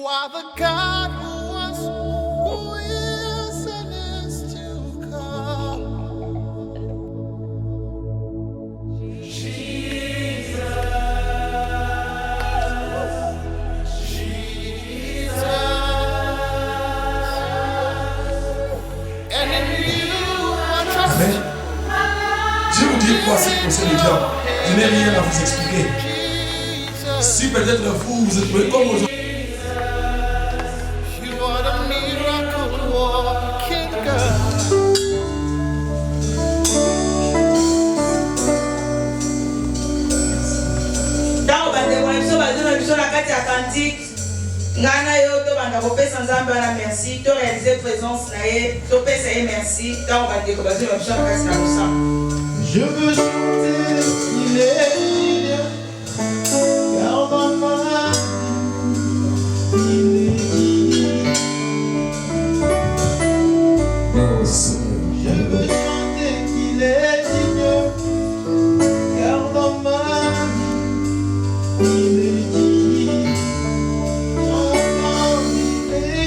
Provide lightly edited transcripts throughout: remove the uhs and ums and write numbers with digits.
are the God who was, who is, and is to come. And in you I trust. Amen. Je vous dis quoi c'est pour ce diable. Je n'ai rien à vous expliquer. Si peut-être vous êtes comme aujourd'hui. You are the miracle walking God. Dans la carte cantique, Ngana yo to banda kopesa nzambe wana merci, to réaliser présence na ye, to pesa ye merci, dans bande ko bazo la carte na musa. Je veux chanter, il est bien, car dans ma vie, il est digne. Je veux chanter qu'il est digne, car dans ma vie, il est digne. Dans ma vie, il est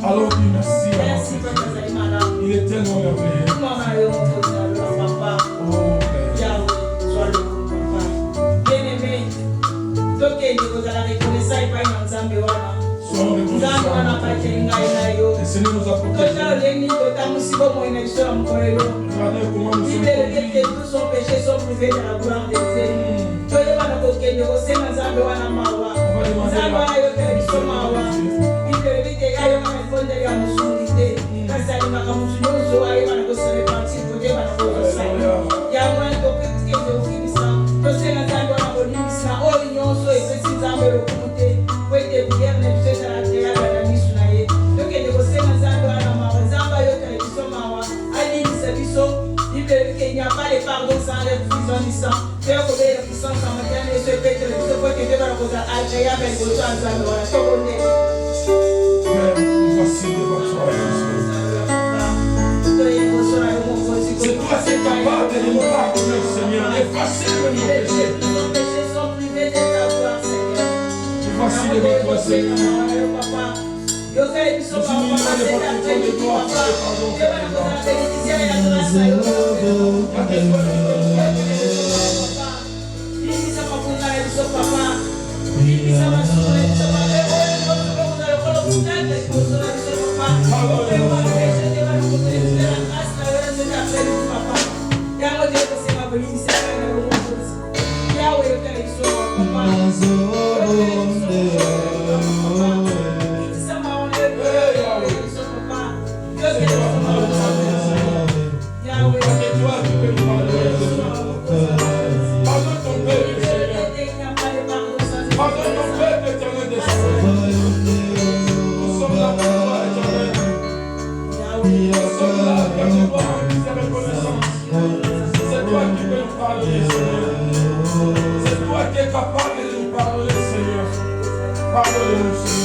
Alors dis merci. Merci pour ta malade. Il est tellement merveilleux. Maman, yo, papa. Oh, Yahweh, sois le papa. Bien-aimé, donc il faut la reconnaissance et pas une ensemble wana. soyons reconnaissants. Le Seigneur nous a protégés. Regardez comment nous sommes tous sont péchés sont privés de la gloire de Dieu. On va demander a pas de pardon sans les prisons du sang. Dieu connaît la puissance en matière de ce péché, de ce point que Dieu va le poser à Algérie, mais le temps de la tournée. Voici de votre c'est toi qui es capable de nous pardonner, Seigneur. Effacez-le nos péchés. Nos péchés sont privés de ta gloire, Seigneur. Voici de votre Seigneur. Yo sei biso papa, c'est la paix de toi, papa. Dieu va nous donner la bénédiction et la grâce à nous. Bibi sama punga na biso papa. Bibi sama sura biso papa. C'est toi qui es capable de nous pardonner, Seigneur. Pardonne-nous, Seigneur.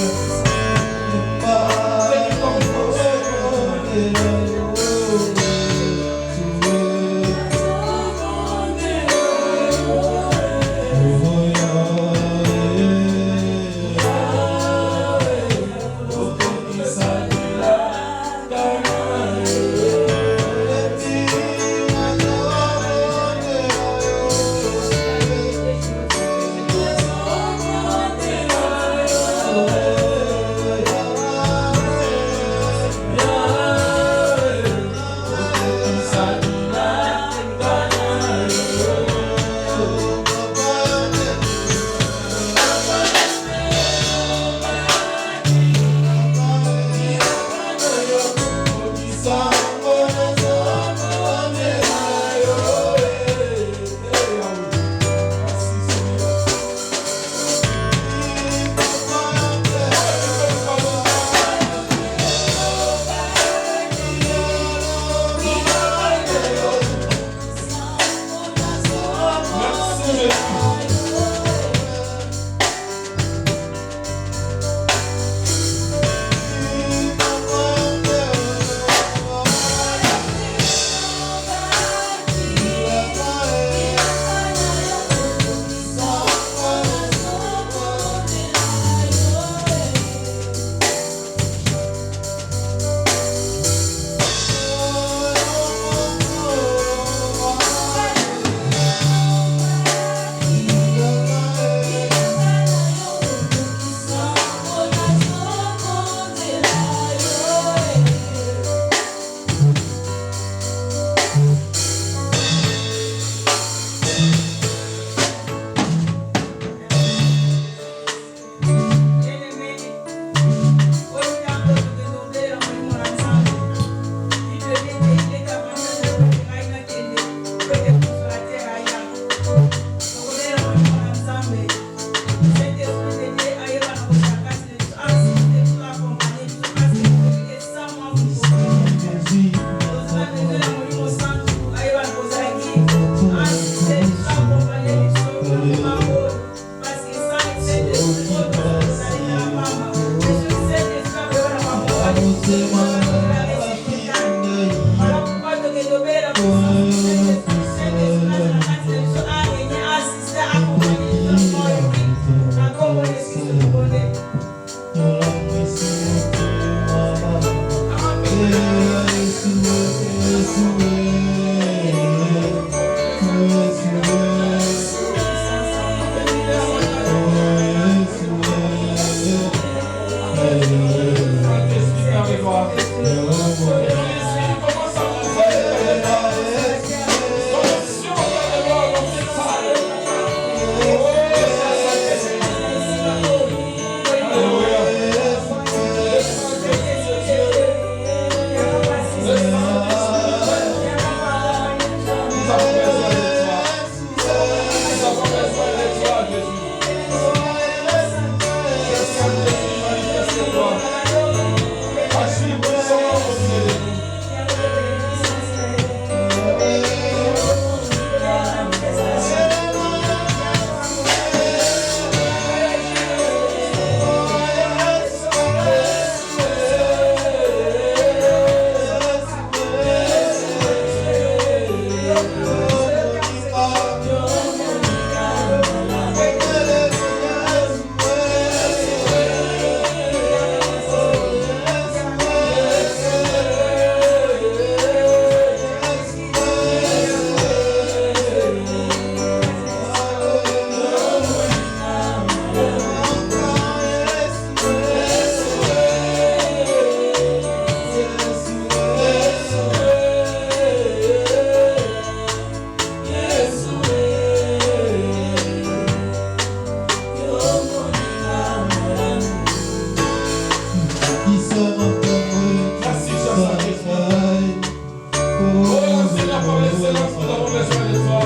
Seigneur, par l'excellence, nous avons besoin de toi.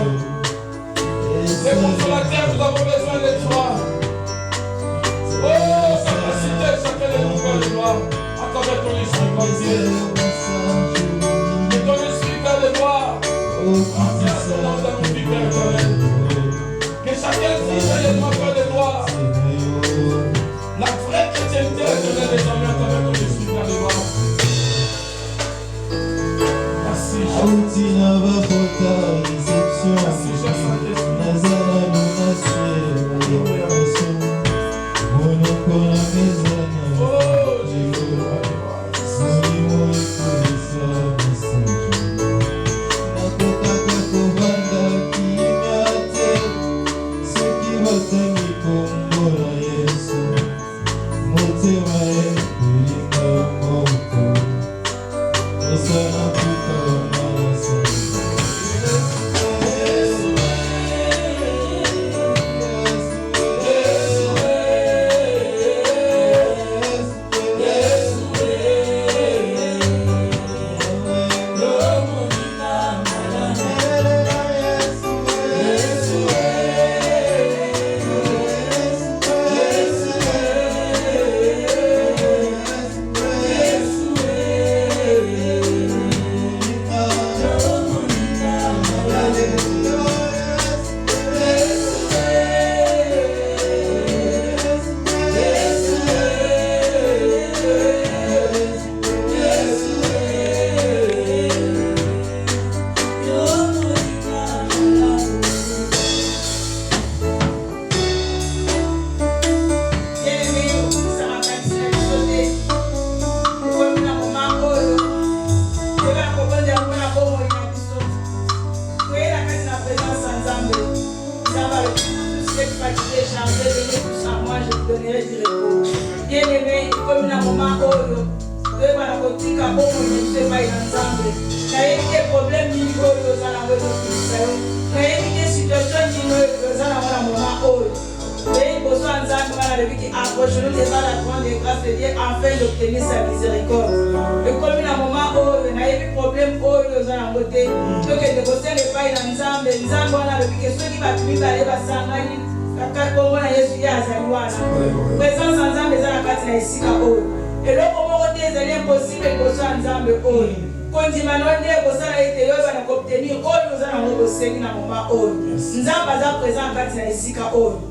Les consolateurs, nous avons besoin de toi. Oh, capacité, chacun de nous faire de gloire. À travers ton esprit, mon Dieu. Que ton esprit fait de gloire. Entière son nom dans nos vies, Père éternel. Que chacun dise de toi faire de gloire. La vraie chrétienté éternelle est jamais à travers ton esprit, Père de gloire.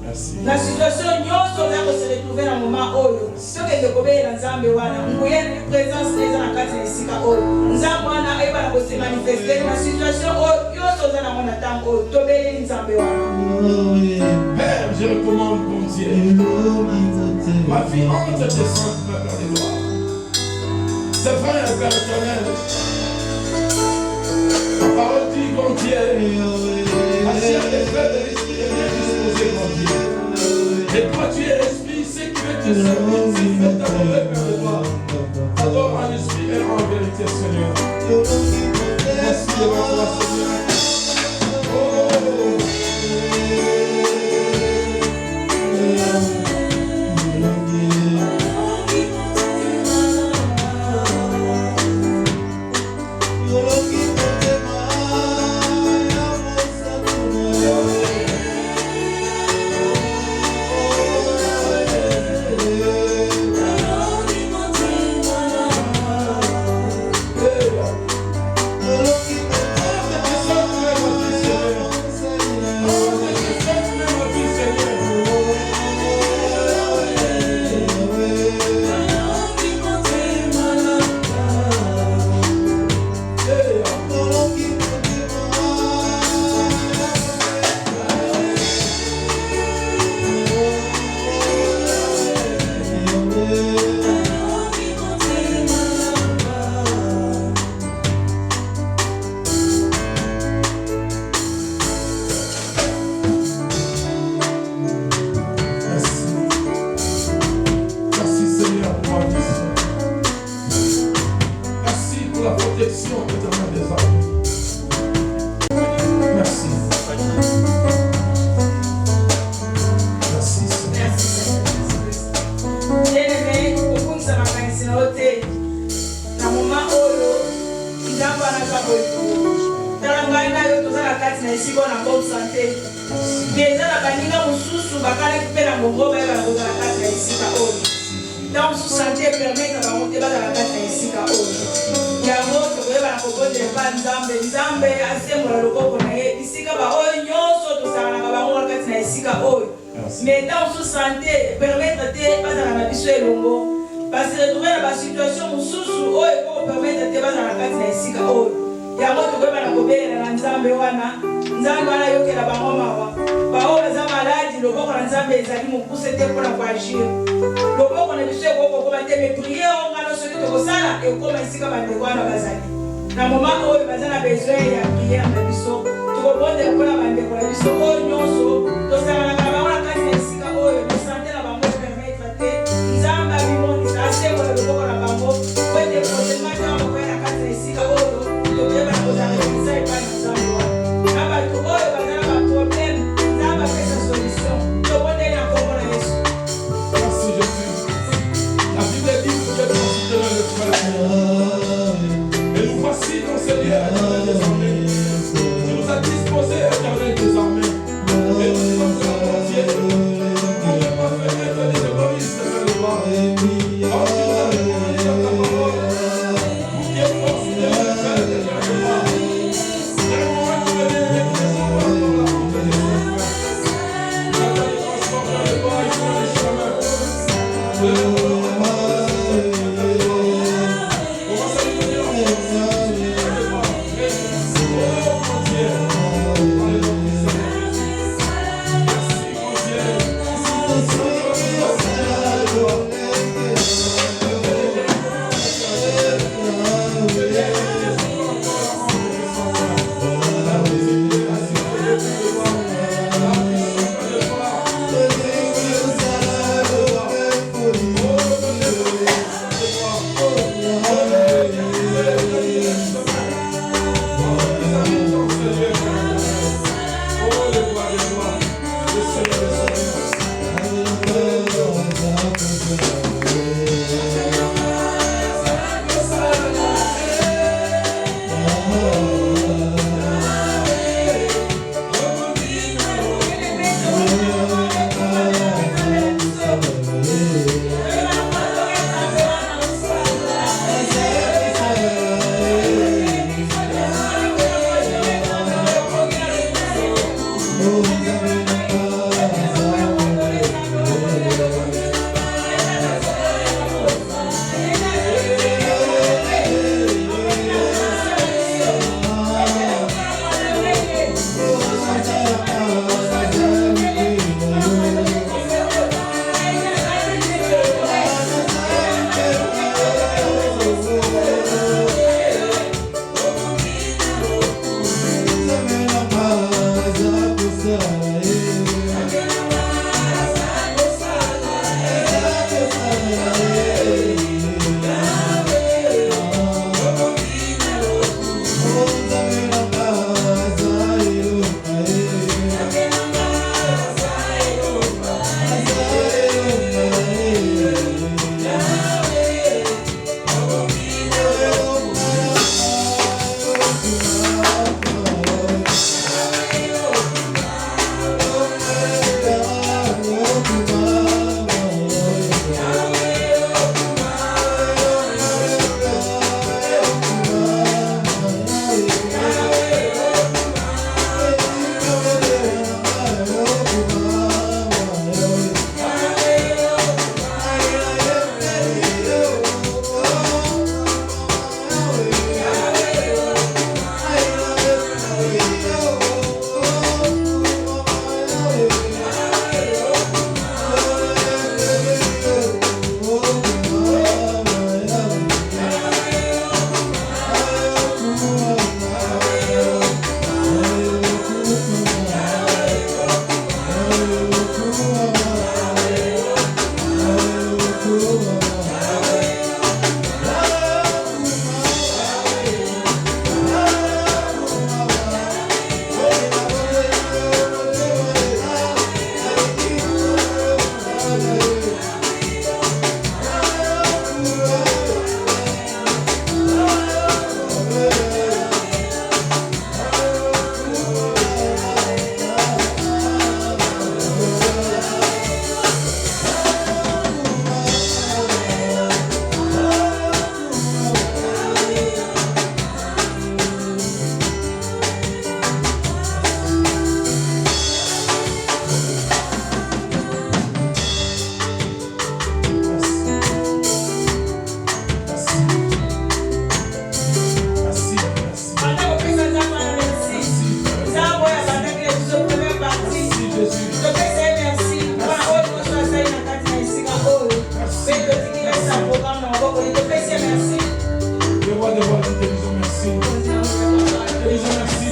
Merci, la situation nyonso ya ko se retrouver na moment oyo soki de kobela nzambe wana nguyeni ni présence neza na kati na esika oyo nzambe wana ayeba na ko se manifester na situation oyo yoso za na mona tango oyo tobeli nzambe wana. Père, je recommande mon Dieu ma vie entre tes saintes mains, Père de gloire. C'est vrai, Père éternel. La parole dit, mon Dieu, la chair est faite de l'esprit est bien disposée, mon Dieu. Et toi, tu es esprit, c'est que tu es servir, c'est fait d'adorer, Père de gloire. Adore en esprit et en vérité, Seigneur. Merci de votre Seigneur. Oh, aza boye tala ngai na yo tozala kati na esika na bonne santé me eza na baninga mosusu bakalaki mpe na mongo bayebala kozala kati na esika oyo ntango mosusu santé epermete na bango te bazala kati na esika oyo yango tokoyebana kobondela mpa nzambe nzambe asembola loboko na ye bisika baoyo nyonso tosalanaka bango na kati na esika oyo me ntango mosusu santé epermete te bazala na biso elongo basi retrouve na basituation mosusu oyo ekokopermete te bazala na kati na esika oyo yango tokoyebana kobelela na nzambe wana ayokela bango mawa baoyo baza maladi loboko na nzambe ezali mokuse te mpona koagir loboko na biso ekokokoma te me prie ongana soki tokosala ekoma esika bandeko wana bazali na moma oyo baza na besoin ya priere na biso tokobondela mpona bandeko na biso oyo nyonso tosalanaka bango na kati na esika oyo tosante na bango epermetre te nzambe abimonisa asembola loboko na bango po ete prochainement ntango koya na kati na esika oyo tokoyebana kozala ekisa epai na nzambe wana na bato oyo baza na baproblème nzambe apesa solution tobondeli na kombo na yesu. Merci Jésus. La Bible dit que vous êtes considérés le frère. Et nous voici dans ce lieu éternel des armées. Tu nous as disposé éternel des armées. Et nous sommes entiers. Pour ne pas faire mettre les égoïstes vers le bas. Quand tu nous as répondu à ta parole, pour qu'il y ait force de le faire éternellement.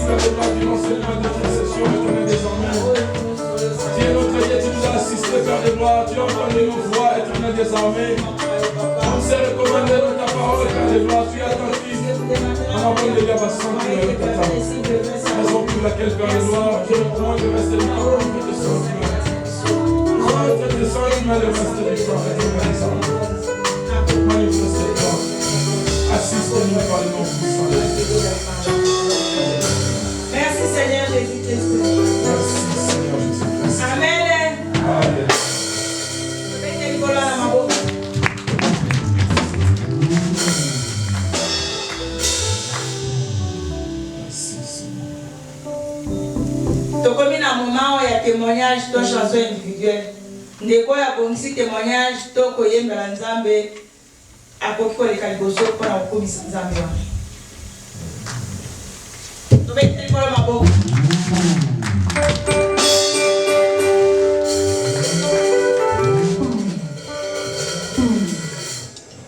Père de gloire, du l'enseignement de l'intercession, éternel désormais. Tu es notre Dieu, tu nous as assisté, Père de gloire, tu as entendu nos voix, éternel désormais. On s'est recommandé dans ta parole, Père de gloire, tu es attentif. En avant de l'élevation de ta table. Raison pour laquelle, Père de gloire, je recommande de rester du temps, je te sens du mal. Je te sens du mal, de rester du temps, éternel désormais. Manifeste-toi. Assiste-nous par le nom puissant. Merci Seigneur Jésus-Christ. Merci Seigneur Jésus-Christ. Amen. Amen. Mettez le volant à ma bouche. Merci Seigneur. Tokomi na moment ya témoignage to chanson individuelle. Ndeko ya bongisi témoignage to koyembela Nzambe akoki koleka liboso mpona kokomisa Nzambe wana. Tobeti likolo maboko.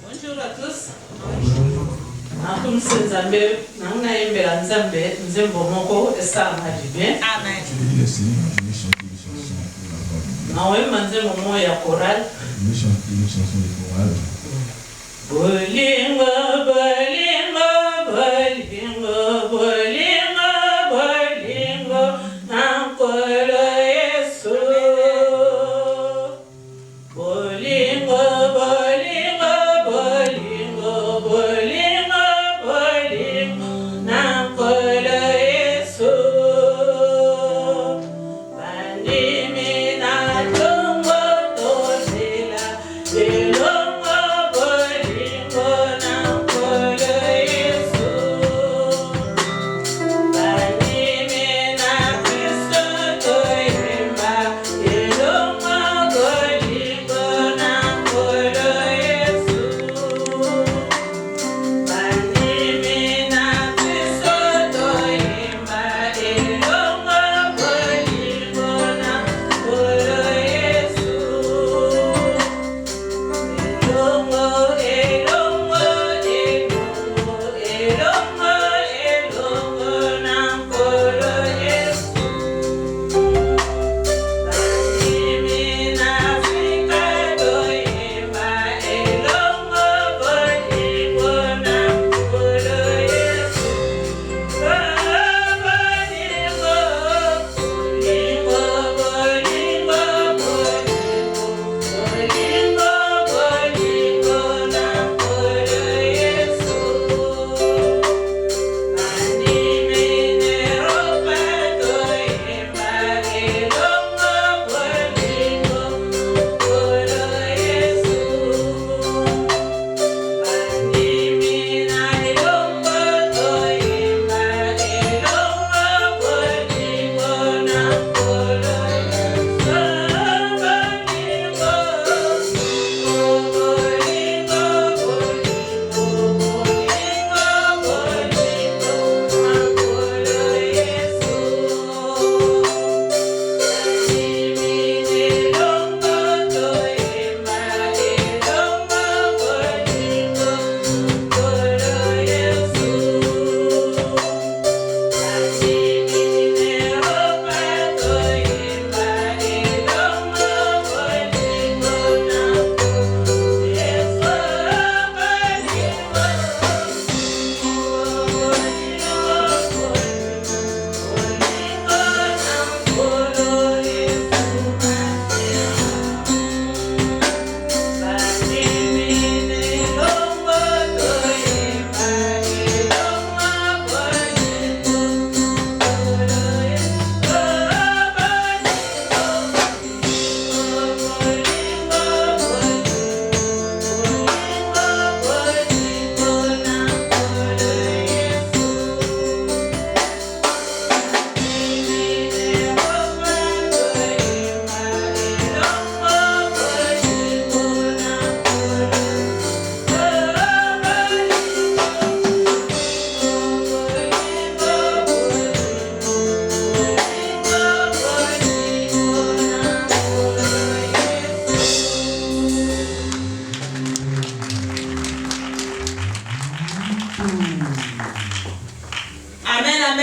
Bonjour à tous. Nakumse Nzambe, nanga yembela Nzambe, nzembo moko esala majibe. Amen. Tu dis le Seigneur, je vais chanter une chanson pour la gloire. Nawemba nzembo mo ya choral. Je vais chanter une chanson de chorale. Bolingo, bolingo, bolingo, bolingo, bolingo, nankolo Yesu. Bolingo, bolingo, bolingo, bolingo, bolingo, nankolo Yesu. Bandimi na tongo tozela, elongo bolingo nankolo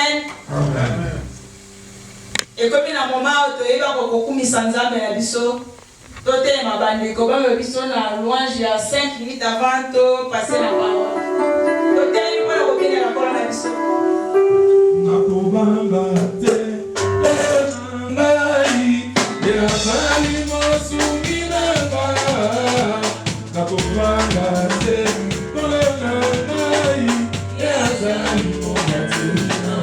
Amen. Et comme il y a un moment où il y a beaucoup de sanzambe na biso, tote ma bande ko ba biso na louange ya 5 minutes avant to passer la parole. Tote ni pour ko bien la parole na biso. Nakobanga te ngai ya sali mosumina ba nakobanga te ngai ya sali mosumina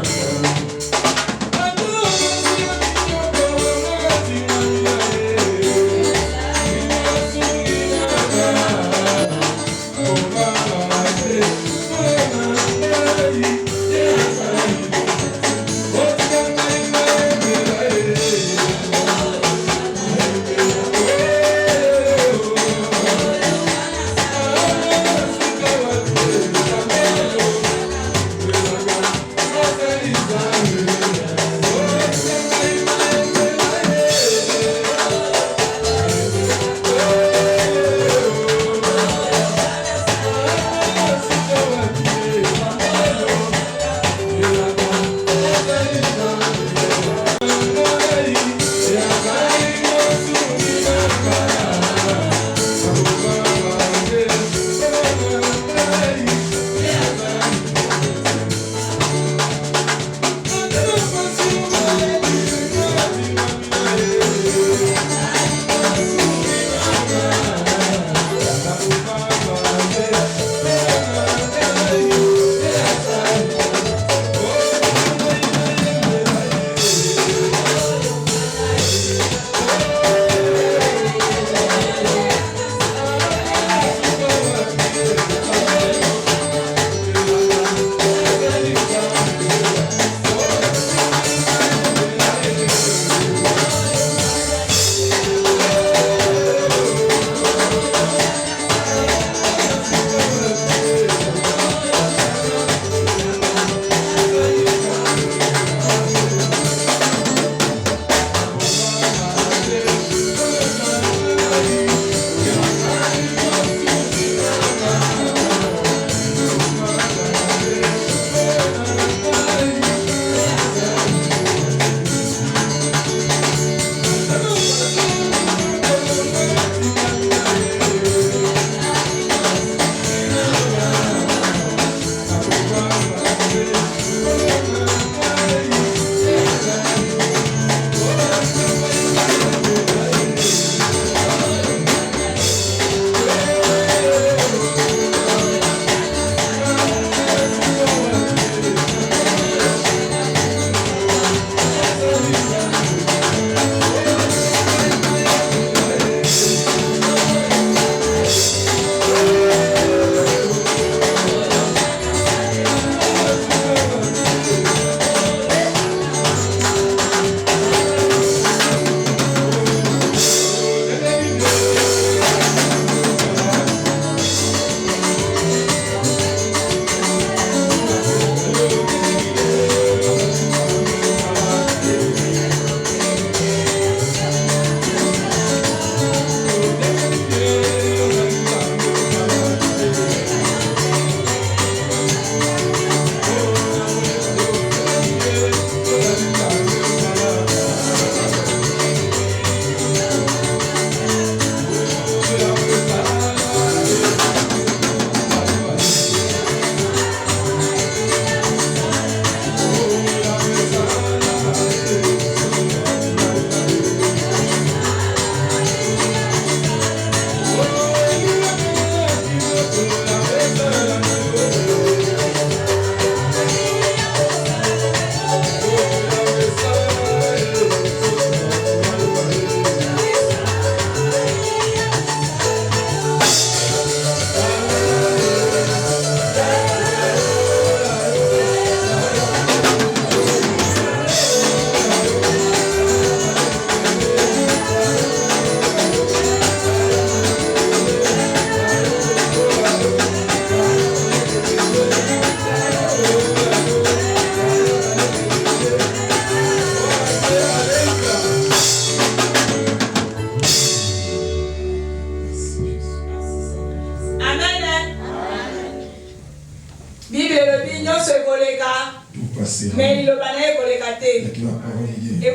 Et que la parole y est.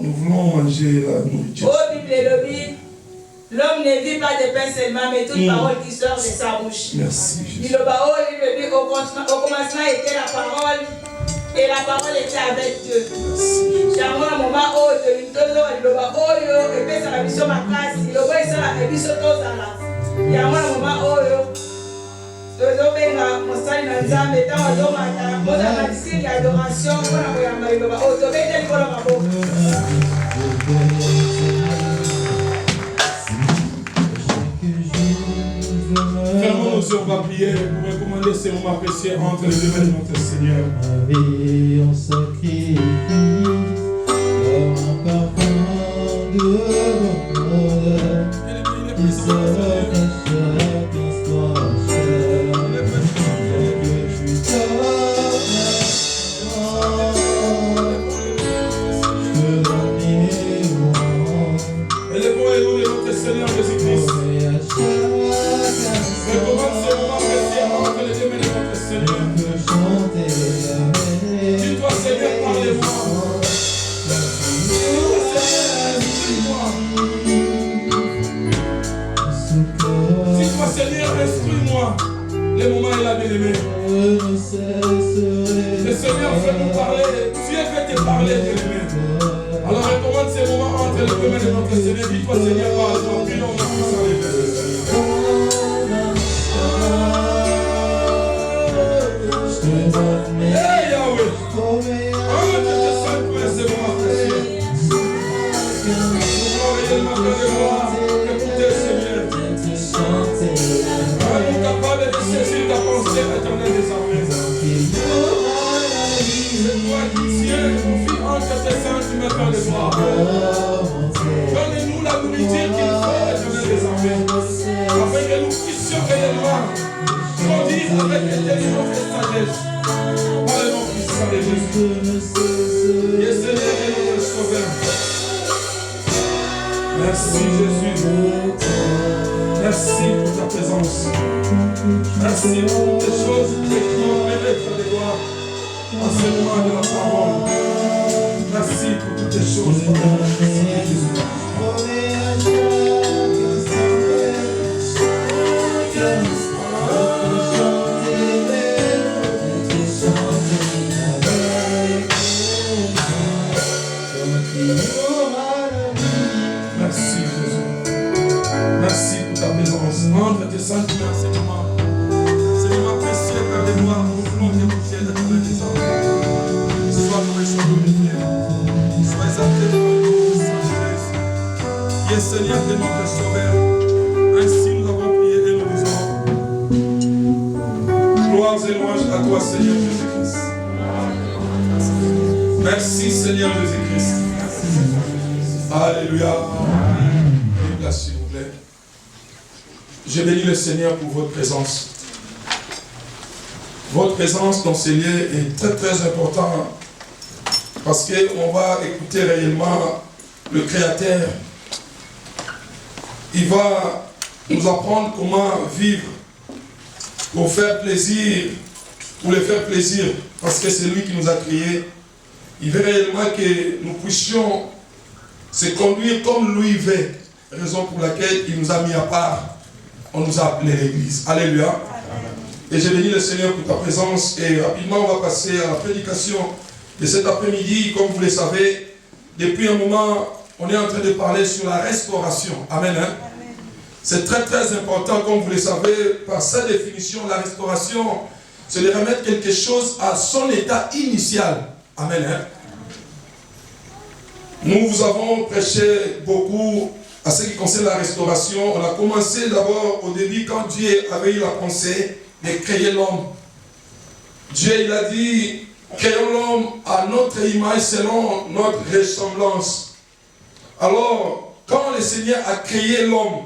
Nous voulons manger la nourriture. L'homme ne vit pas de pain seulement, mais toute parole qui sort de sa bouche. Merci Jésus. Au commencement était la parole, et la parole était avec Dieu. Fermons nos yeux, on va prier pour recommander ces moments précieux entre les deux mains de notre Seigneur. Ma vie en sacrifice, comme un parfum de bonheur, qui sort à chaque instant cher, que tu t'appelles, je te donne mon Élevons les noms de notre Seigneur Jésus-Christ. et à chaque Recommande ces moments précieux entre les deux mains de notre Seigneur. que chanter avec. Dis-toi Seigneur, parlez-moi. Dis-toi Seigneur, instruis-moi. Dis-toi Seigneur, instruis-moi. Les moments et la bien-aimée. Le Seigneur veut nous parler. Dieu veut te parler, bien-aimé. Alors recommande ces moments entre les deux mains de notre Seigneur. Dis-toi Seigneur, parle-moi. Puis on va puissant les Hey Yahweh, entre tes saintes mains, ces moments précieux. Nous réellement de gloire, écoutez Seigneur. Rends-nous capables de saisir ta pensée éternelle désormais. C'est toi qui tiens, confie entre tes saintes mains, Père de gloire. Donne-nous la nourriture qu'il faut éternelle désormais. Afin que nous puissions réellement grandir avec intelligence et sagesse. Par le nom puissant de Jésus. Et Seigneur est notre sauveur. Merci Jésus. Merci pour ta présence. Merci pour toutes les choses qui ont mérité de gloire en ce moment de la parole. Merci pour toutes les choses. Merci Jésus. Merci Jésus. Merci pour ta présence. Entre tes saintes mains, ces moments. Ces moments précieux, Père de gloire, nous voulons t'écouter de ton désormais. Sois glorifié, glorifié. Sois exalté devant le nom de Jésus. Qui est Seigneur de notre Sauveur. Ainsi nous avons prié et nous disons gloires et louanges à toi, Seigneur Jésus-Christ. Merci, Seigneur Jésus-Christ. Alléluia. Là, s'il vous plaît. Je bénis le Seigneur pour votre présence. Votre présence dans ces lieux est très très important parce qu'on va écouter réellement le Créateur. Il va nous apprendre comment vivre pour faire plaisir, pour le faire plaisir, parce que c'est lui qui nous a créés. Il veut réellement que nous puissions se conduire comme lui veut, raison pour laquelle il nous a mis à part. On nous a appelé l'Église. Alléluia. Et je bénis le Seigneur pour ta présence. Et rapidement, on va passer à la prédication de cet après-midi. Comme vous le savez, depuis un moment, on est en train de parler sur la restauration. Amen. Hein? C'est très très important, comme vous le savez, par sa définition, la restauration, c'est de remettre quelque chose à son état initial. Amen. Hein? Nous vous avons prêché beaucoup à ce qui concerne la restauration. On a commencé d'abord au début quand Dieu avait eu la pensée de créer l'homme. Dieu il a dit, créons l'homme à notre image selon notre ressemblance. Alors, quand le Seigneur a créé l'homme,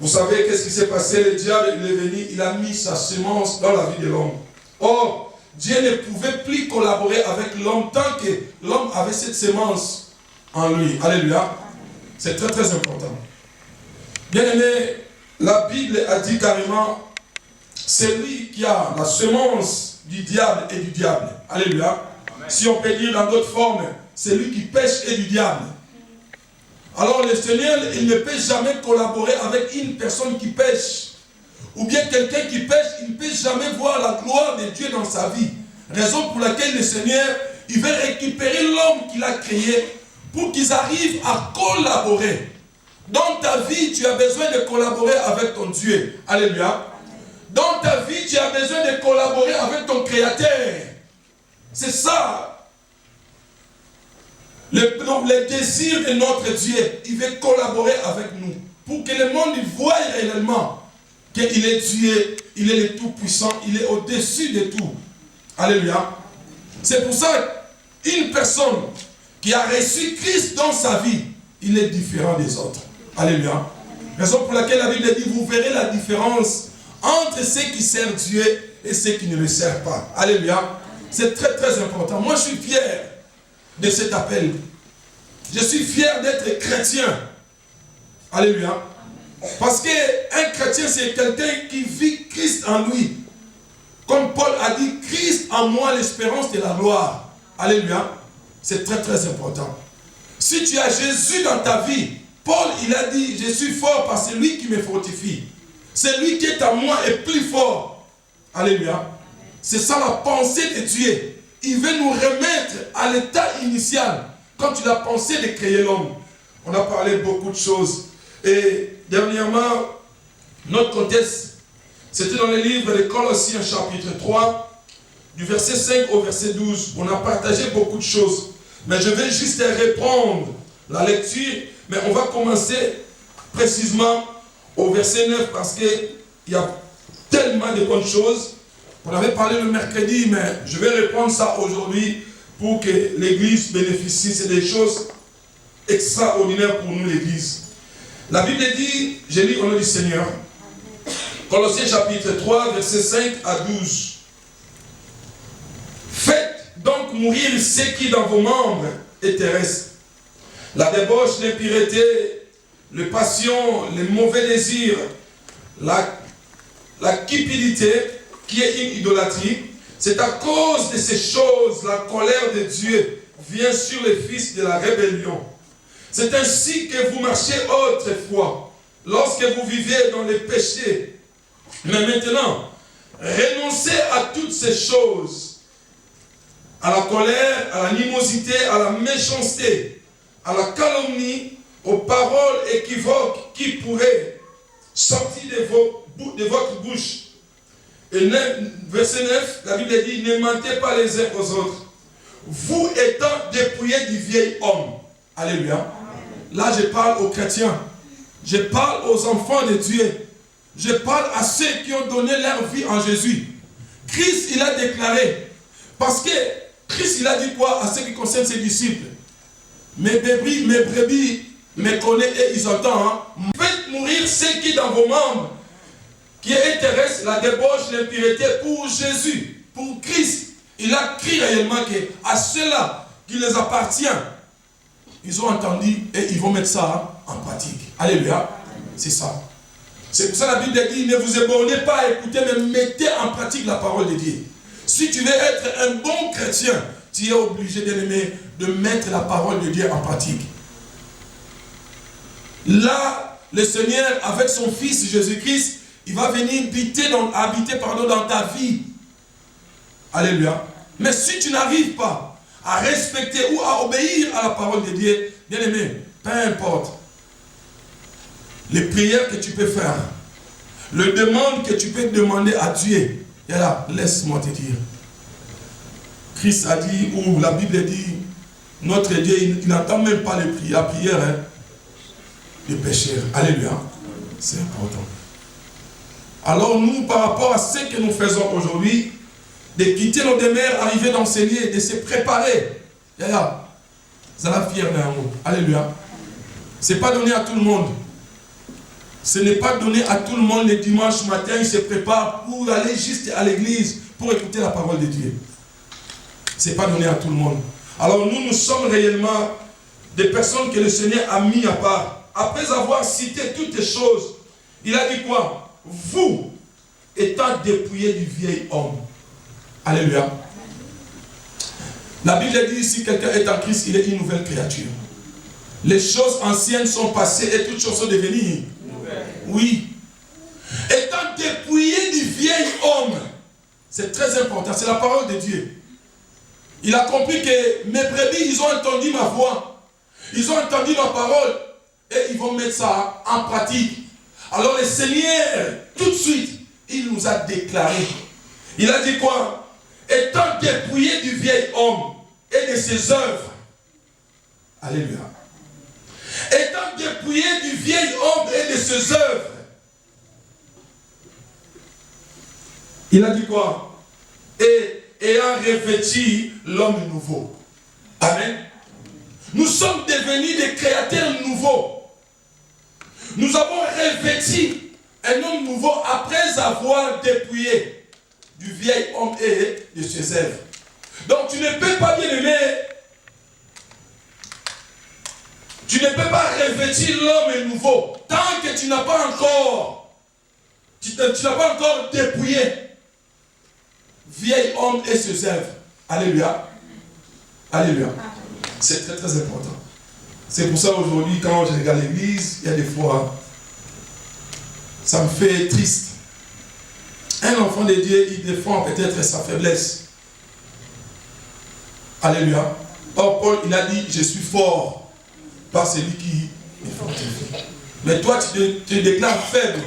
vous savez qu'est-ce qui s'est passé? Le diable il est venu, il a mis sa semence dans la vie de l'homme. Or, Dieu ne pouvait plus collaborer avec l'homme tant que l'homme avait cette semence en lui. Alléluia. C'est très très important. Bien aimé, la Bible a dit carrément, celui qui a la semence du diable et du diable. Alléluia. Si on peut dire dans d'autres formes, c'est lui qui pêche et du diable. Alors le Seigneur, il ne peut jamais collaborer avec une personne qui pêche. Ou bien quelqu'un qui pêche, il ne peut jamais voir la gloire de Dieu dans sa vie. Raison pour laquelle le Seigneur, il veut récupérer l'homme qu'il a créé pour qu'ils arrivent à collaborer. Dans ta vie, tu as besoin de collaborer avec ton Dieu. Alléluia. Dans ta vie, tu as besoin de collaborer avec ton Créateur. C'est ça. Le désir de notre Dieu, il veut collaborer avec nous. Pour que le monde voie réellement qu'il est Dieu, il est le Tout-Puissant, il est au-dessus de tout. Alléluia. C'est pour ça qu'une personne qui a reçu Christ dans sa vie, il est différent des autres. Alléluia. Raison pour laquelle la Bible dit, vous verrez la différence entre ceux qui servent Dieu et ceux qui ne le servent pas. Alléluia. C'est très très important. Moi je suis fier de cet appel. Je suis fier d'être chrétien. Alléluia. Parce qu'un chrétien c'est quelqu'un qui vit Christ en lui. Comme Paul a dit, Christ en moi l'espérance de la gloire. Alléluia. C'est très très important. Si tu as Jésus dans ta vie, Paul il a dit, je suis fort parce que c'est lui qui me fortifie. Celui qui est en moi est plus fort. Alléluia. C'est ça la pensée de Dieu. Il veut nous remettre à l'état initial. Quand il a pensé de créer l'homme. On a parlé beaucoup de choses. Et dernièrement, notre contexte, c'était dans le livre de Colossiens chapitre 3, du verset 5 au verset 12. On a partagé beaucoup de choses. Mais je vais juste reprendre la lecture. Mais on va commencer précisément au verset 9 parce qu'il y a tellement de bonnes choses. On avait parlé le mercredi, mais je vais reprendre ça aujourd'hui pour que l'Église bénéficie. C'est des choses extraordinaires pour nous, l'Église. La Bible dit, je lis au nom du Seigneur, Colossiens chapitre 3, verset 5 à 12. Faites donc mourir ce qui dans vos membres est terrestre. La débauche, l'impureté, les passions, les mauvais désirs, la cupidité, qui est une idolâtrie. C'est à cause de ces choses, la colère de Dieu vient sur les fils de la rébellion. C'est ainsi que vous marchiez autrefois, lorsque vous viviez dans les péchés. Mais maintenant, renoncez à toutes ces choses, à la colère, à l'animosité, à la méchanceté, à la calomnie, aux paroles équivoques qui pourraient sortir de votre bouche. Et verset 9, la Bible dit, ne mentez pas les uns aux autres. Vous étant dépouillés du vieil homme. Alléluia. Amen. Là, je parle aux chrétiens. Je parle aux enfants de Dieu. Je parle à ceux qui ont donné leur vie en Jésus. Christ, il a déclaré. Parce que Christ, il a dit quoi à ceux qui concernent ses disciples? Mes brebis me connaissent et ils entendent. Hein? Faites mourir ceux qui dans vos membres, qui intéresse la débauche, l'impureté pour Jésus, pour Christ. Il a crié réellement qu'à ceux-là qui les appartient, ils ont entendu et ils vont mettre ça en pratique. Alléluia. C'est ça. C'est pour ça que la Bible dit, ne vous éborgnez pas à écouter, mais mettez en pratique la parole de Dieu. Si tu veux être un bon chrétien, tu es obligé de mettre la parole de Dieu en pratique. Là, le Seigneur, avec son Fils Jésus-Christ, il va venir habiter dans ta vie. Alléluia. Mais si tu n'arrives pas à respecter ou à obéir à la parole de Dieu, bien aimé, peu importe les prières que tu peux faire, les demandes que tu peux demander à Dieu, et là, laisse-moi te dire. Christ a dit, ou la Bible dit, notre Dieu, il n'entend même pas la prière des pécheurs. Alléluia. C'est important. Alors nous, par rapport à ce que nous faisons aujourd'hui, de quitter nos demeures, arriver dans ces lieux, de se préparer. Yaya, ça la fière d'un mot. Alléluia. Ce n'est pas donné à tout le monde. Ce n'est pas donné à tout le monde le dimanche matin, il se prépare pour aller juste à l'église, pour écouter la parole de Dieu. Ce n'est pas donné à tout le monde. Alors nous sommes réellement des personnes que le Seigneur a mis à part. Après avoir cité toutes les choses, il a dit quoi? Vous étant dépouillé du vieil homme. Alléluia. La Bible dit, si quelqu'un est en Christ, il est une nouvelle créature. Les choses anciennes sont passées et toutes choses sont devenues. Oui. Étant dépouillé du vieil homme. C'est très important, c'est la parole de Dieu. Il a compris que mes brebis, ils ont entendu ma voix. Ils ont entendu ma parole. Et ils vont mettre ça en pratique. Alors le Seigneur, tout de suite, il nous a déclaré. Il a dit quoi? Étant dépouillé du vieil homme et de ses œuvres. Alléluia. Étant dépouillé du vieil homme et de ses œuvres. Il a dit quoi? Et ayant revêtu l'homme nouveau. Amen. Nous sommes devenus des créateurs nouveaux. Nous avons revêtu un homme nouveau après avoir dépouillé du vieil homme et de ses œuvres. Donc tu ne peux pas, bien aimer, tu ne peux pas revêtir l'homme nouveau tant que tu n'as pas encore, tu n'as pas encore dépouillé vieil homme et ses œuvres. Alléluia. Alléluia. C'est très très important. C'est pour ça aujourd'hui, quand je regarde l'église, il y a des fois, ça me fait triste. Un enfant de Dieu, il défend peut-être sa faiblesse. Alléluia. Or, Paul, il a dit, je suis fort par celui qui est fortifié. Mais toi, tu te déclares faible.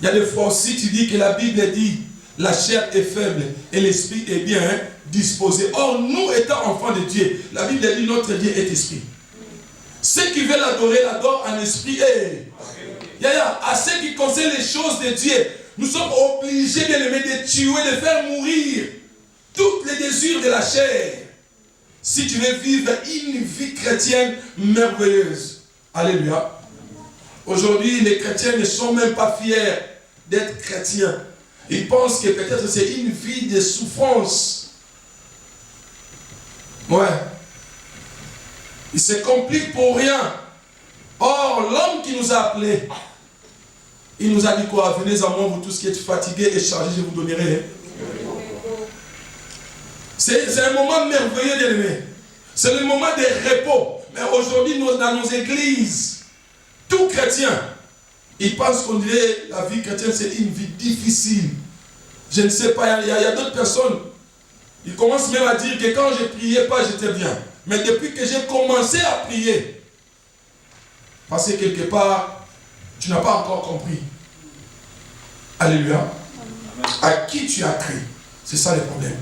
Il y a des fois aussi, tu dis que la Bible dit, la chair est faible et l'esprit est bien disposé. Or, nous étant enfants de Dieu, la Bible dit, notre Dieu est esprit. Ceux qui veulent l'adorer, l'adorent en esprit. À ceux qui concernent les choses de Dieu, nous sommes obligés de tuer, de faire mourir tous les désirs de la chair. Si tu veux vivre une vie chrétienne merveilleuse. Alléluia. Aujourd'hui, les chrétiens ne sont même pas fiers d'être chrétiens. Ils pensent que peut-être c'est une vie de souffrance. Ouais. Il se complique pour rien. Or, l'homme qui nous a appelés, il nous a dit quoi? Venez à moi, vous tous qui êtes fatigués et chargés, je vous donnerai. C'est un moment merveilleux, bien aimé. C'est le moment de repos. Mais aujourd'hui, dans nos églises, tout chrétien, il pense qu'on dirait la vie chrétienne, c'est une vie difficile. Je ne sais pas, il y a d'autres personnes, ils commencent même à dire que quand je ne priais pas, j'étais bien. Mais depuis que j'ai commencé à prier, parce que quelque part, tu n'as pas encore compris. Alléluia. À qui tu as crié? C'est ça le problème.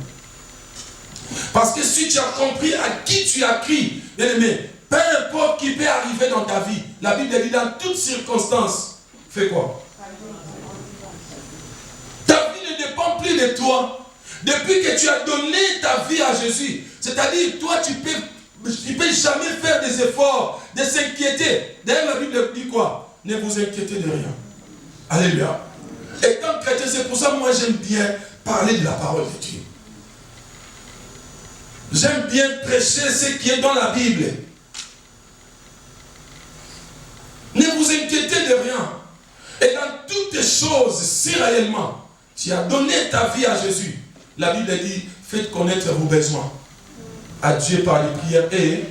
Parce que si tu as compris à qui tu as crié, bien aimé, peu importe qui peut arriver dans ta vie, la Bible dit dans toutes circonstances, fais quoi? Ta vie ne dépend plus de toi. Depuis que tu as donné ta vie à Jésus, c'est-à-dire toi tu peux jamais faire des efforts, de s'inquiéter. D'ailleurs la Bible dit quoi? Ne vous inquiétez de rien. Alléluia. Et comme chrétien, c'est pour ça que moi j'aime bien parler de la parole de Dieu. J'aime bien prêcher ce qui est dans la Bible. Ne vous inquiétez de rien. Et dans toutes choses, si réellement tu as donné ta vie à Jésus, la Bible dit, faites connaître vos besoins à Dieu par les prières et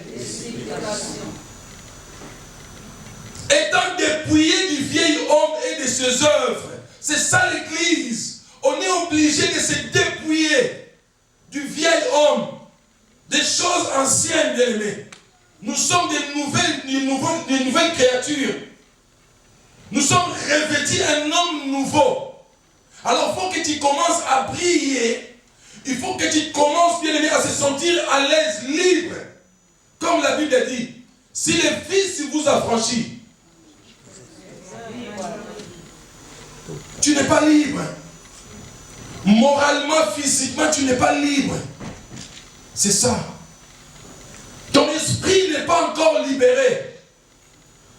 étant dépouillé du vieil homme et de ses œuvres. C'est ça l'église. On est obligé de se dépouiller du vieil homme, des choses anciennes, bien aimés. Nous sommes des nouvelles créatures. Nous sommes revêtus un homme nouveau. Alors il faut que tu commences à briller. Il faut que tu commences, bien aimé, à se sentir à l'aise, libre. Comme la Bible dit, si le Fils vous affranchit, tu n'es pas libre. Moralement, physiquement, tu n'es pas libre. C'est ça. Ton esprit n'est pas encore libéré.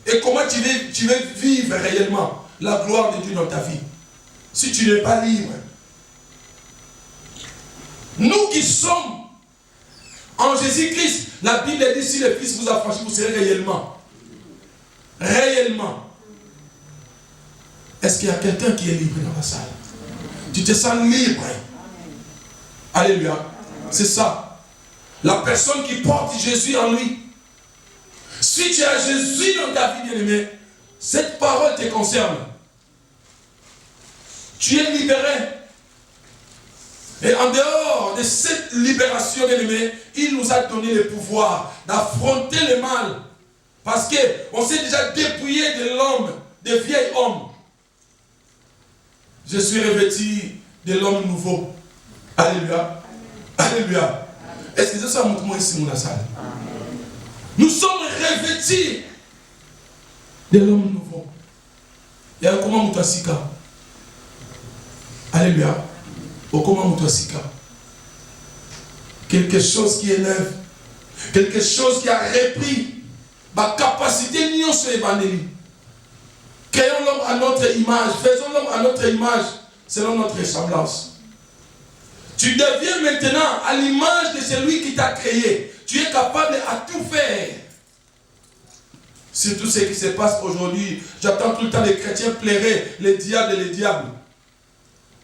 Et comment tu veux vivre réellement la gloire de Dieu dans ta vie si tu n'es pas libre? Nous qui sommes en Jésus-Christ, la Bible dit si le Fils vous a franchi, vous serez réellement. Réellement. Est-ce qu'il y a quelqu'un qui est libre dans la salle? Tu te sens libre. Alléluia. C'est ça. La personne qui porte Jésus en lui. Si tu as Jésus dans ta vie, bien-aimé, cette parole te concerne. Tu es libéré. Et en dehors de cette libération, bien-aimé, il nous a donné le pouvoir d'affronter le mal. Parce qu'on s'est déjà dépouillé de l'homme, des vieils hommes. Je suis revêtu de l'homme nouveau. Alléluia. Alléluia. Est-ce que ça montre-moi ici, mon salle? Nous sommes revêtus de l'homme nouveau. Il y a comment Moutassika? Alléluia. Au comment Moutassika? Quelque chose qui élève. Quelque chose qui a repris ma capacité n'y se évangéliser. Créons l'homme à notre image. Faisons l'homme à notre image selon notre ressemblance. Tu deviens maintenant à l'image de celui qui t'a créé. Tu es capable à tout faire. C'est tout ce qui se passe aujourd'hui. J'entends tout le temps les chrétiens plairer les diables et les diables.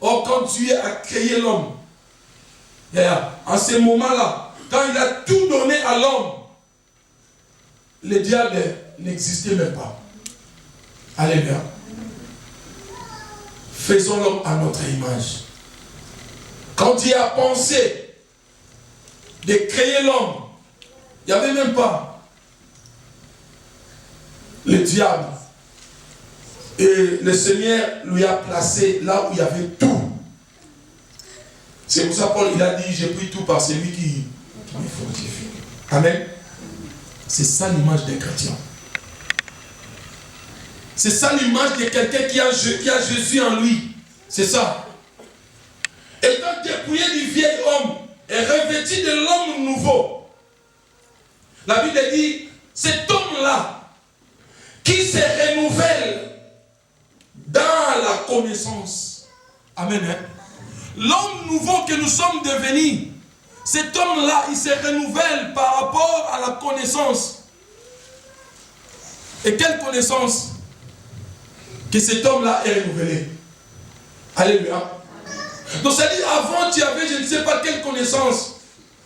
Or, quand Dieu a créé l'homme, en ce moment-là, quand il a tout donné à l'homme, le diable n'existait même pas. Alléluia. Faisons l'homme à notre image. Quand Dieu a pensé de créer l'homme, il n'y avait même pas le diable. Et le Seigneur lui a placé là où il y avait tout. C'est pour ça Paul il a dit, j'ai pris tout par celui qui me fortifie. Amen. C'est ça l'image des chrétiens. C'est ça l'image de quelqu'un qui a Jésus en lui. C'est ça. Étant dépouillé du vieil homme et revêtu de l'homme nouveau. La Bible dit, cet homme-là qui se renouvelle dans la connaissance. Amen. Hein? L'homme nouveau que nous sommes devenus, cet homme-là, il se renouvelle par rapport à la connaissance. Et quelle connaissance? Que cet homme-là est renouvelé. Alléluia. Donc ça dit, avant tu avais je ne sais pas quelle connaissance.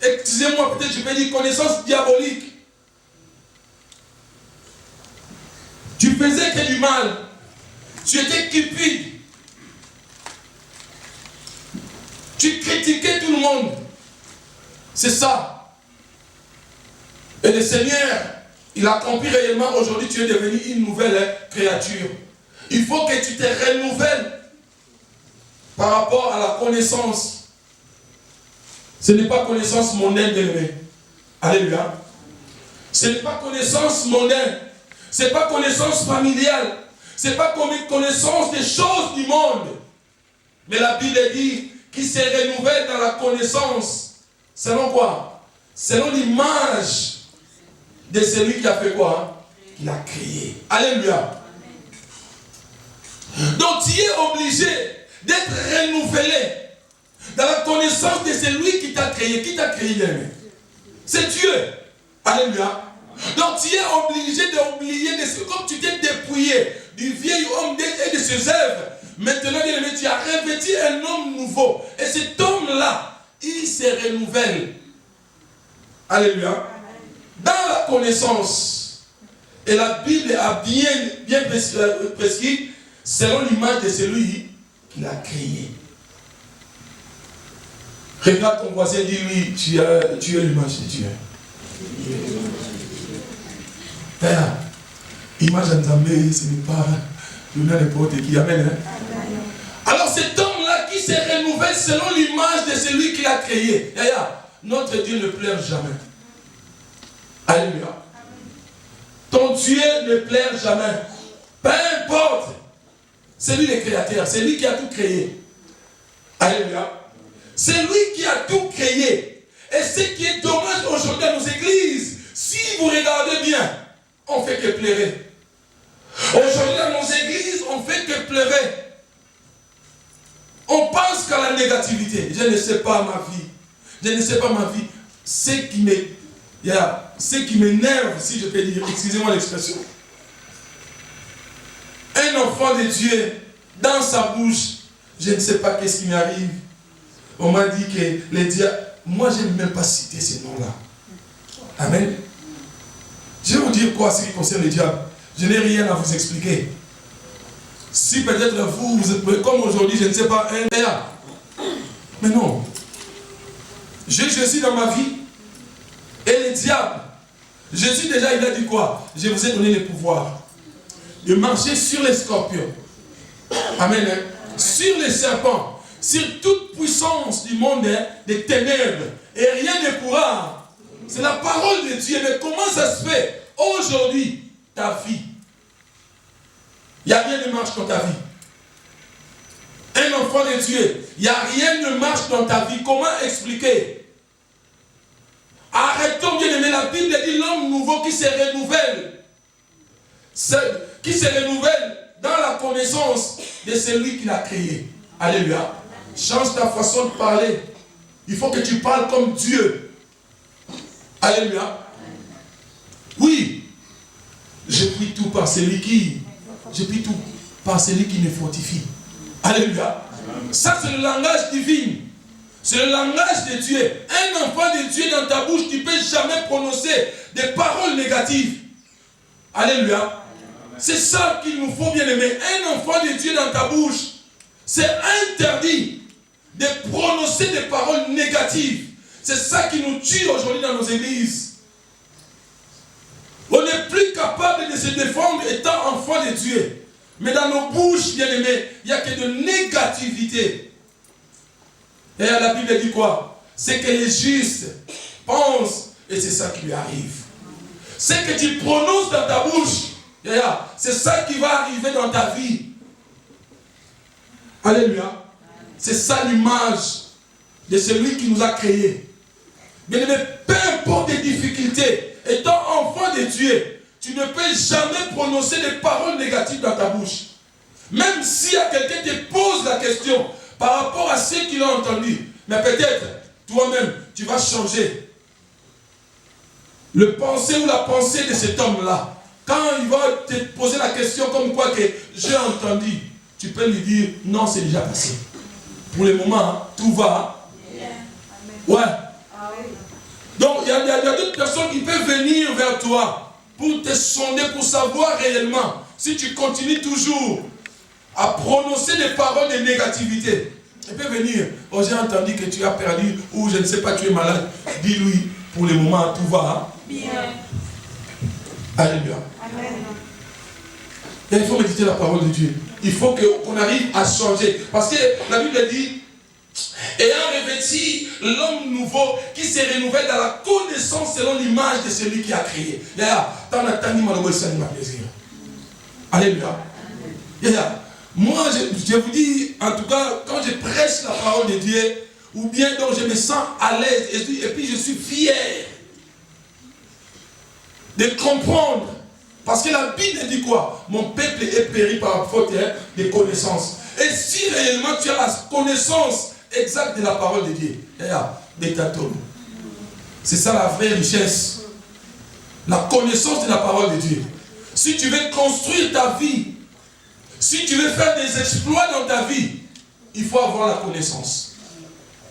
Excusez-moi, peut-être je peux dire connaissance diabolique. Tu faisais que du mal. Tu étais cupide. Tu critiquais tout le monde. C'est ça. Et le Seigneur, il a accompli réellement. Aujourd'hui, tu es devenu une nouvelle créature. Il faut que tu te renouvelles par rapport à la connaissance. Ce n'est pas connaissance mondaine d'aimer. Alléluia. Ce n'est pas connaissance mondaine. Ce n'est pas connaissance familiale. Ce n'est pas connaissance des choses du monde. Mais la Bible dit qu'il se renouvelle dans la connaissance. Selon quoi? Selon l'image de celui qui a fait quoi? Qui l'a créé. Alléluia. Donc tu es obligé d'être renouvelé dans la connaissance de celui qui t'a créé. Qui t'a créé? C'est Dieu. Alléluia. Donc tu es obligé d'oublier, comme tu t'es dépouillé du vieil homme et de ses œuvres. Maintenant, tu as revêtu un homme nouveau. Et cet homme-là, il se renouvelle. Alléluia. Dans la connaissance. Et la Bible a bien prescrit selon l'image de celui qui l'a créé. Regarde ton voisin, dis-lui, tu es l'image de Dieu. Père, image d'Anzambé, ce n'est pas donner à n'importe qui. Amen. Hein? Alors cet homme-là qui se renouvelle selon l'image de celui qui l'a créé. Notre Dieu ne pleure jamais. Alléluia. Ton Dieu ne pleure jamais. Peu importe. C'est lui le créateur. C'est lui qui a tout créé. Alléluia. C'est lui qui a tout créé. Et ce qui est dommage aujourd'hui dans nos églises, si vous regardez bien, on ne fait que pleurer. Aujourd'hui dans nos églises, on ne fait que pleurer. On pense qu'à la négativité. Je ne sais pas ma vie. Je ne sais pas ma vie. Ce qui m'énerve, si je peux dire, excusez-moi l'expression. Un enfant de Dieu, dans sa bouche, je ne sais pas qu'est-ce qui m'arrive. On m'a dit que les diables, moi je n'ai même pas cité ces noms-là. Amen. Je vais vous dire quoi ce qui concerne les diables. Je n'ai rien à vous expliquer. Si peut-être vous êtes comme aujourd'hui, je ne sais pas, un diable. Mais non. Jésus dans ma vie. Et les diables. Jésus déjà, il a dit quoi? Je vous ai donné le pouvoir de marcher sur les scorpions. Amen. Sur les serpents. Sur toute puissance du monde des ténèbres. Et rien ne pourra. C'est la parole de Dieu. Mais comment ça se fait aujourd'hui, ta vie? Il n'y a rien de marche dans ta vie. Un enfant de Dieu, il n'y a rien de marche dans ta vie. Comment expliquer? Arrêtons bien aimer. La Bible dit l'homme nouveau qui se renouvelle. Qui se renouvelle dans la connaissance de celui qui l'a créé. Alléluia. Change ta façon de parler. Il faut que tu parles comme Dieu. Alléluia. Oui. Je prie tout par celui qui... Je prie tout par celui qui me fortifie. Alléluia. Ça, c'est le langage divin. C'est le langage de Dieu. Un enfant de Dieu dans ta bouche, tu ne peux jamais prononcer des paroles négatives. Alléluia. C'est ça qu'il nous faut bien aimer. Un enfant de Dieu dans ta bouche, c'est interdit de prononcer des paroles négatives. C'est ça qui nous tue aujourd'hui dans nos églises. On n'est plus capable de se défendre étant enfant de Dieu. Mais dans nos bouches, bien aimés, il n'y a que de négativité. Et la Bible dit quoi? C'est que les justes pensent, et c'est ça qui lui arrive. C'est que tu prononces dans ta bouche, c'est ça qui va arriver dans ta vie. Alléluia. C'est ça l'image de celui qui nous a créés. Bien aimé, peu importe les difficultés, étant enfant de Dieu, tu ne peux jamais prononcer des paroles négatives dans ta bouche. Même si quelqu'un te pose la question par rapport à ce qu'il a entendu, mais peut-être toi-même, tu vas changer le pensée ou la pensée de cet homme-là. Quand il va te poser la question comme quoi que j'ai entendu, tu peux lui dire non, c'est déjà passé. Pour le moment, tout va. Ouais. Donc, il y a d'autres personnes qui peuvent venir vers toi pour te sonder, pour savoir réellement si tu continues toujours à prononcer des paroles de négativité. Il peut venir. Oh, j'ai entendu que tu as perdu ou je ne sais pas, tu es malade. Dis-lui, pour le moment, tout va. Bien. Alléluia. Amen. Et il faut méditer la parole de Dieu. Il faut qu'on arrive à changer. Parce que la Bible dit, ayant revêtu l'homme nouveau qui se renouvelle dans la connaissance selon l'image de celui qui a créé. Alléluia. Moi, je vous dis, en tout cas, quand je prêche la parole de Dieu, ou bien donc je me sens à l'aise, et puis je suis fier de comprendre. Parce que la Bible dit quoi? Mon peuple est péri par faute de connaissance. Et si réellement tu as la connaissance exacte de la parole de Dieu, c'est ça la vraie richesse. La connaissance de la parole de Dieu. Si tu veux construire ta vie, si tu veux faire des exploits dans ta vie, il faut avoir la connaissance.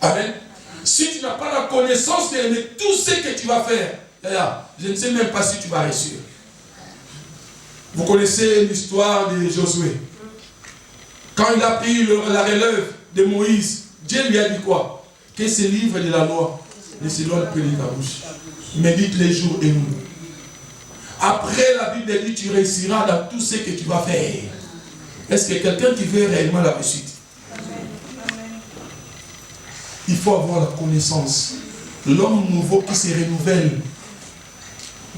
Amen. Si tu n'as pas la connaissance de tout ce que tu vas faire, je ne sais même pas si tu vas réussir. Vous connaissez l'histoire de Josué. Quand il a pris la relève de Moïse, Dieu lui a dit quoi? Que ce livre de la loi ne s'éloigne plus de ta bouche. Médite les jours et nuits. Après, la Bible dit tu réussiras dans tout ce que tu vas faire. Est-ce que quelqu'un qui veut réellement la réussite? Il faut avoir la connaissance. L'homme nouveau qui se renouvelle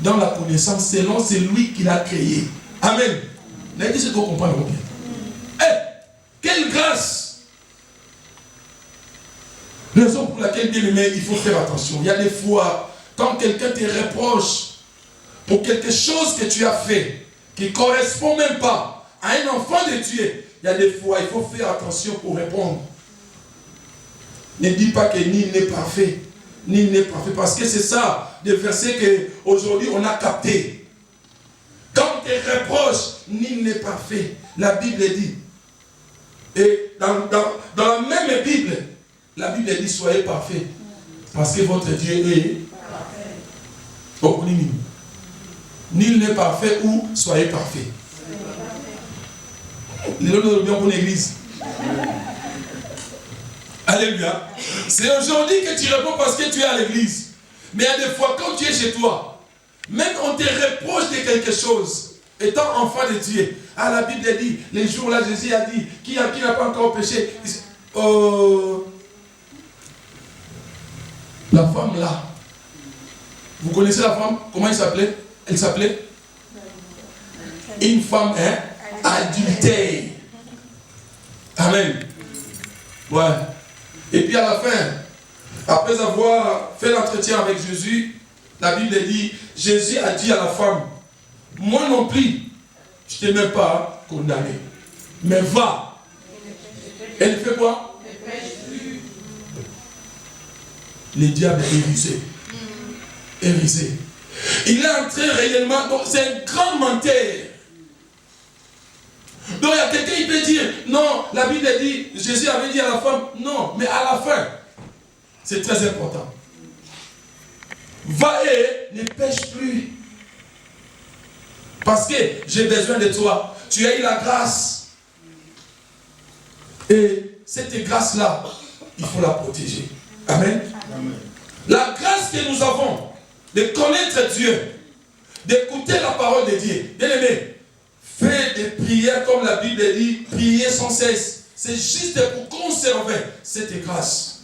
dans la connaissance selon celui qui l'a créé. Amen. N'ayez ce qu'on comprend bien. Quelle grâce! Raison pour laquelle, bien aimé, il faut faire attention. Il y a des fois, quand quelqu'un te reproche pour quelque chose que tu as fait, qui ne correspond même pas à un enfant de Dieu, il y a des fois, il faut faire attention pour répondre. Ne dis pas que nul n'est parfait. Nul n'est parfait. Parce que c'est ça, des versets qu'aujourd'hui on a capté. Quand on te reproche, nul n'est parfait. La Bible dit. Et dans la même Bible, la Bible dit soyez parfaits. Parce que votre Dieu est parfait. Nul n'est parfait ou soyez parfaits. Les gens bien pour l'église. Alléluia. C'est aujourd'hui que tu réponds parce que tu es à l'église. Mais il y a des fois, quand tu es chez toi, même on te reproche de quelque chose, étant enfant de Dieu. Ah, la Bible dit, les jours là, Jésus a dit, qui n'a pas encore péché? La femme là, vous connaissez la femme? Comment elle s'appelait? Elle s'appelait une femme adultère. Amen. Ouais. Et puis à la fin, après avoir fait l'entretien avec Jésus, la Bible dit, Jésus a dit à la femme, moi non plus, je ne t'ai même pas condamné. Mais va. Elle fait quoi? Le diable est rusé. Rusé. Il est entré réellement, donc c'est un grand menteur. Donc il y a quelqu'un qui peut dire, non, la Bible dit, Jésus avait dit à la femme, non, mais à la fin, c'est très important. Va et ne pêche plus. Parce que j'ai besoin de toi. Tu as eu la grâce. Et cette grâce-là, il faut la protéger. Amen. Amen. La grâce que nous avons de connaître Dieu, d'écouter la parole de Dieu. Bien aimé, fais des prières comme la Bible dit, prier sans cesse. C'est juste pour conserver cette grâce.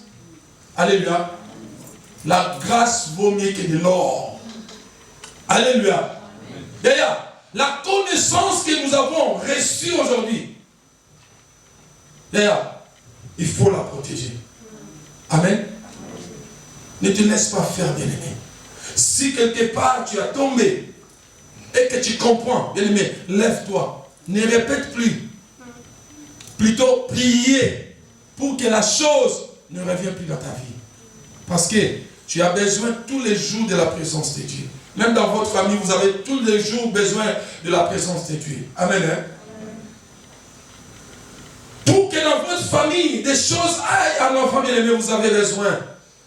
Alléluia. La grâce vaut mieux que de l'or. Alléluia. D'ailleurs, la connaissance que nous avons reçue aujourd'hui, d'ailleurs, il faut la protéger. Amen. Ne te laisse pas faire, bien-aimé. Si quelque part tu as tombé et que tu comprends, bien-aimé, lève-toi. Ne répète plus. Plutôt prier pour que la chose ne revienne plus dans ta vie. Parce que tu as besoin tous les jours de la présence de Dieu. Même dans votre famille, vous avez tous les jours besoin de la présence de Dieu. Amen. Hein? Pour que dans votre famille, des choses aillent à l'enfant bien-aimé, vous avez besoin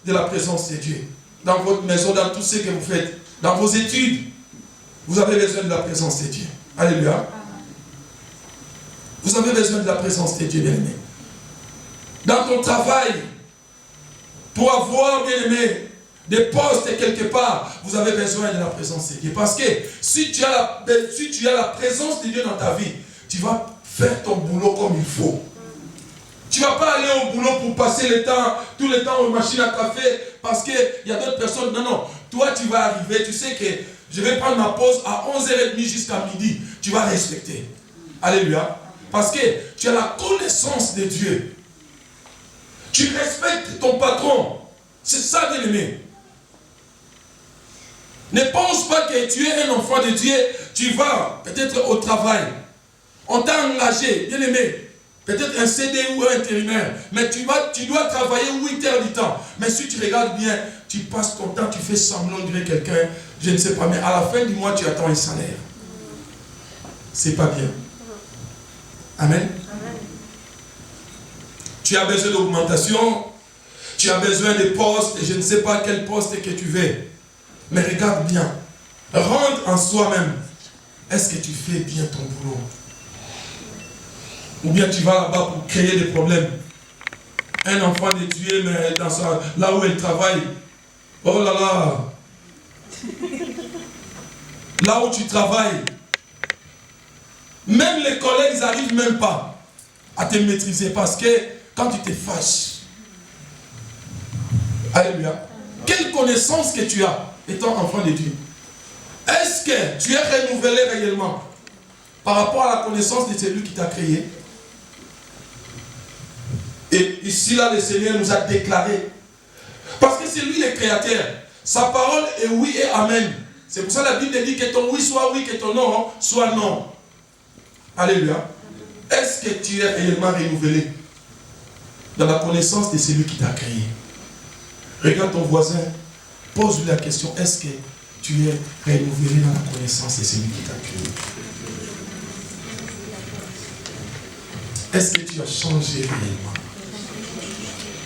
de la présence de Dieu. Dans votre maison, dans tout ce que vous faites, dans vos études, vous avez besoin de la présence de Dieu. Alléluia. Vous avez besoin de la présence de Dieu, bien-aimé. Dans ton travail, pour avoir, bien-aimé, des postes quelque part, vous avez besoin de la présence de Dieu. Parce que si tu as la présence de Dieu dans ta vie, tu vas faire ton boulot comme il faut. Tu ne vas pas aller au boulot pour passer le temps, tout le temps aux machines à café, parce qu'il y a d'autres personnes. Non, non. Toi, tu vas arriver, tu sais que je vais prendre ma pause à 11h30 jusqu'à midi. Tu vas respecter. Alléluia. Parce que tu as la connaissance de Dieu. Tu respectes ton patron. C'est ça, bien-aimé. Ne pense pas que tu es un enfant de Dieu, tu vas peut-être au travail. On t'a engagé, bien-aimé. Peut-être un CD ou un intérimaire. Mais tu dois travailler 8 heures du temps. Mais si tu regardes bien, tu passes ton temps, tu fais semblant de quelqu'un, je ne sais pas. Mais à la fin du mois, tu attends un salaire. C'est pas bien. Amen. Amen. Tu as besoin d'augmentation. Tu as besoin de postes. Et je ne sais pas quel poste que tu veux. Mais regarde bien. Rentre en soi-même. Est-ce que tu fais bien ton boulot? Ou bien tu vas là-bas pour créer des problèmes. Un enfant de Dieu, mais là où elle travaille. Oh là là. Là où tu travailles. Même les collègues n'arrivent même pas à te maîtriser. Parce que quand tu te fâches. Alléluia. Quelle connaissance que tu as étant enfant de Dieu? Est-ce que tu es renouvelé réellement par rapport à la connaissance de celui qui t'a créé? Et ici, là, le Seigneur nous a déclaré. Parce que c'est lui le créateur. Sa parole est oui et amen. C'est pour ça que la Bible dit que ton oui soit oui, que ton non soit non. Alléluia. Est-ce que tu es réellement renouvelé dans la connaissance de celui qui t'a créé? Regarde ton voisin. Pose-lui la question. Est-ce que tu es renouvelé dans la connaissance de celui qui t'a créé? est-ce que tu as changé réellement?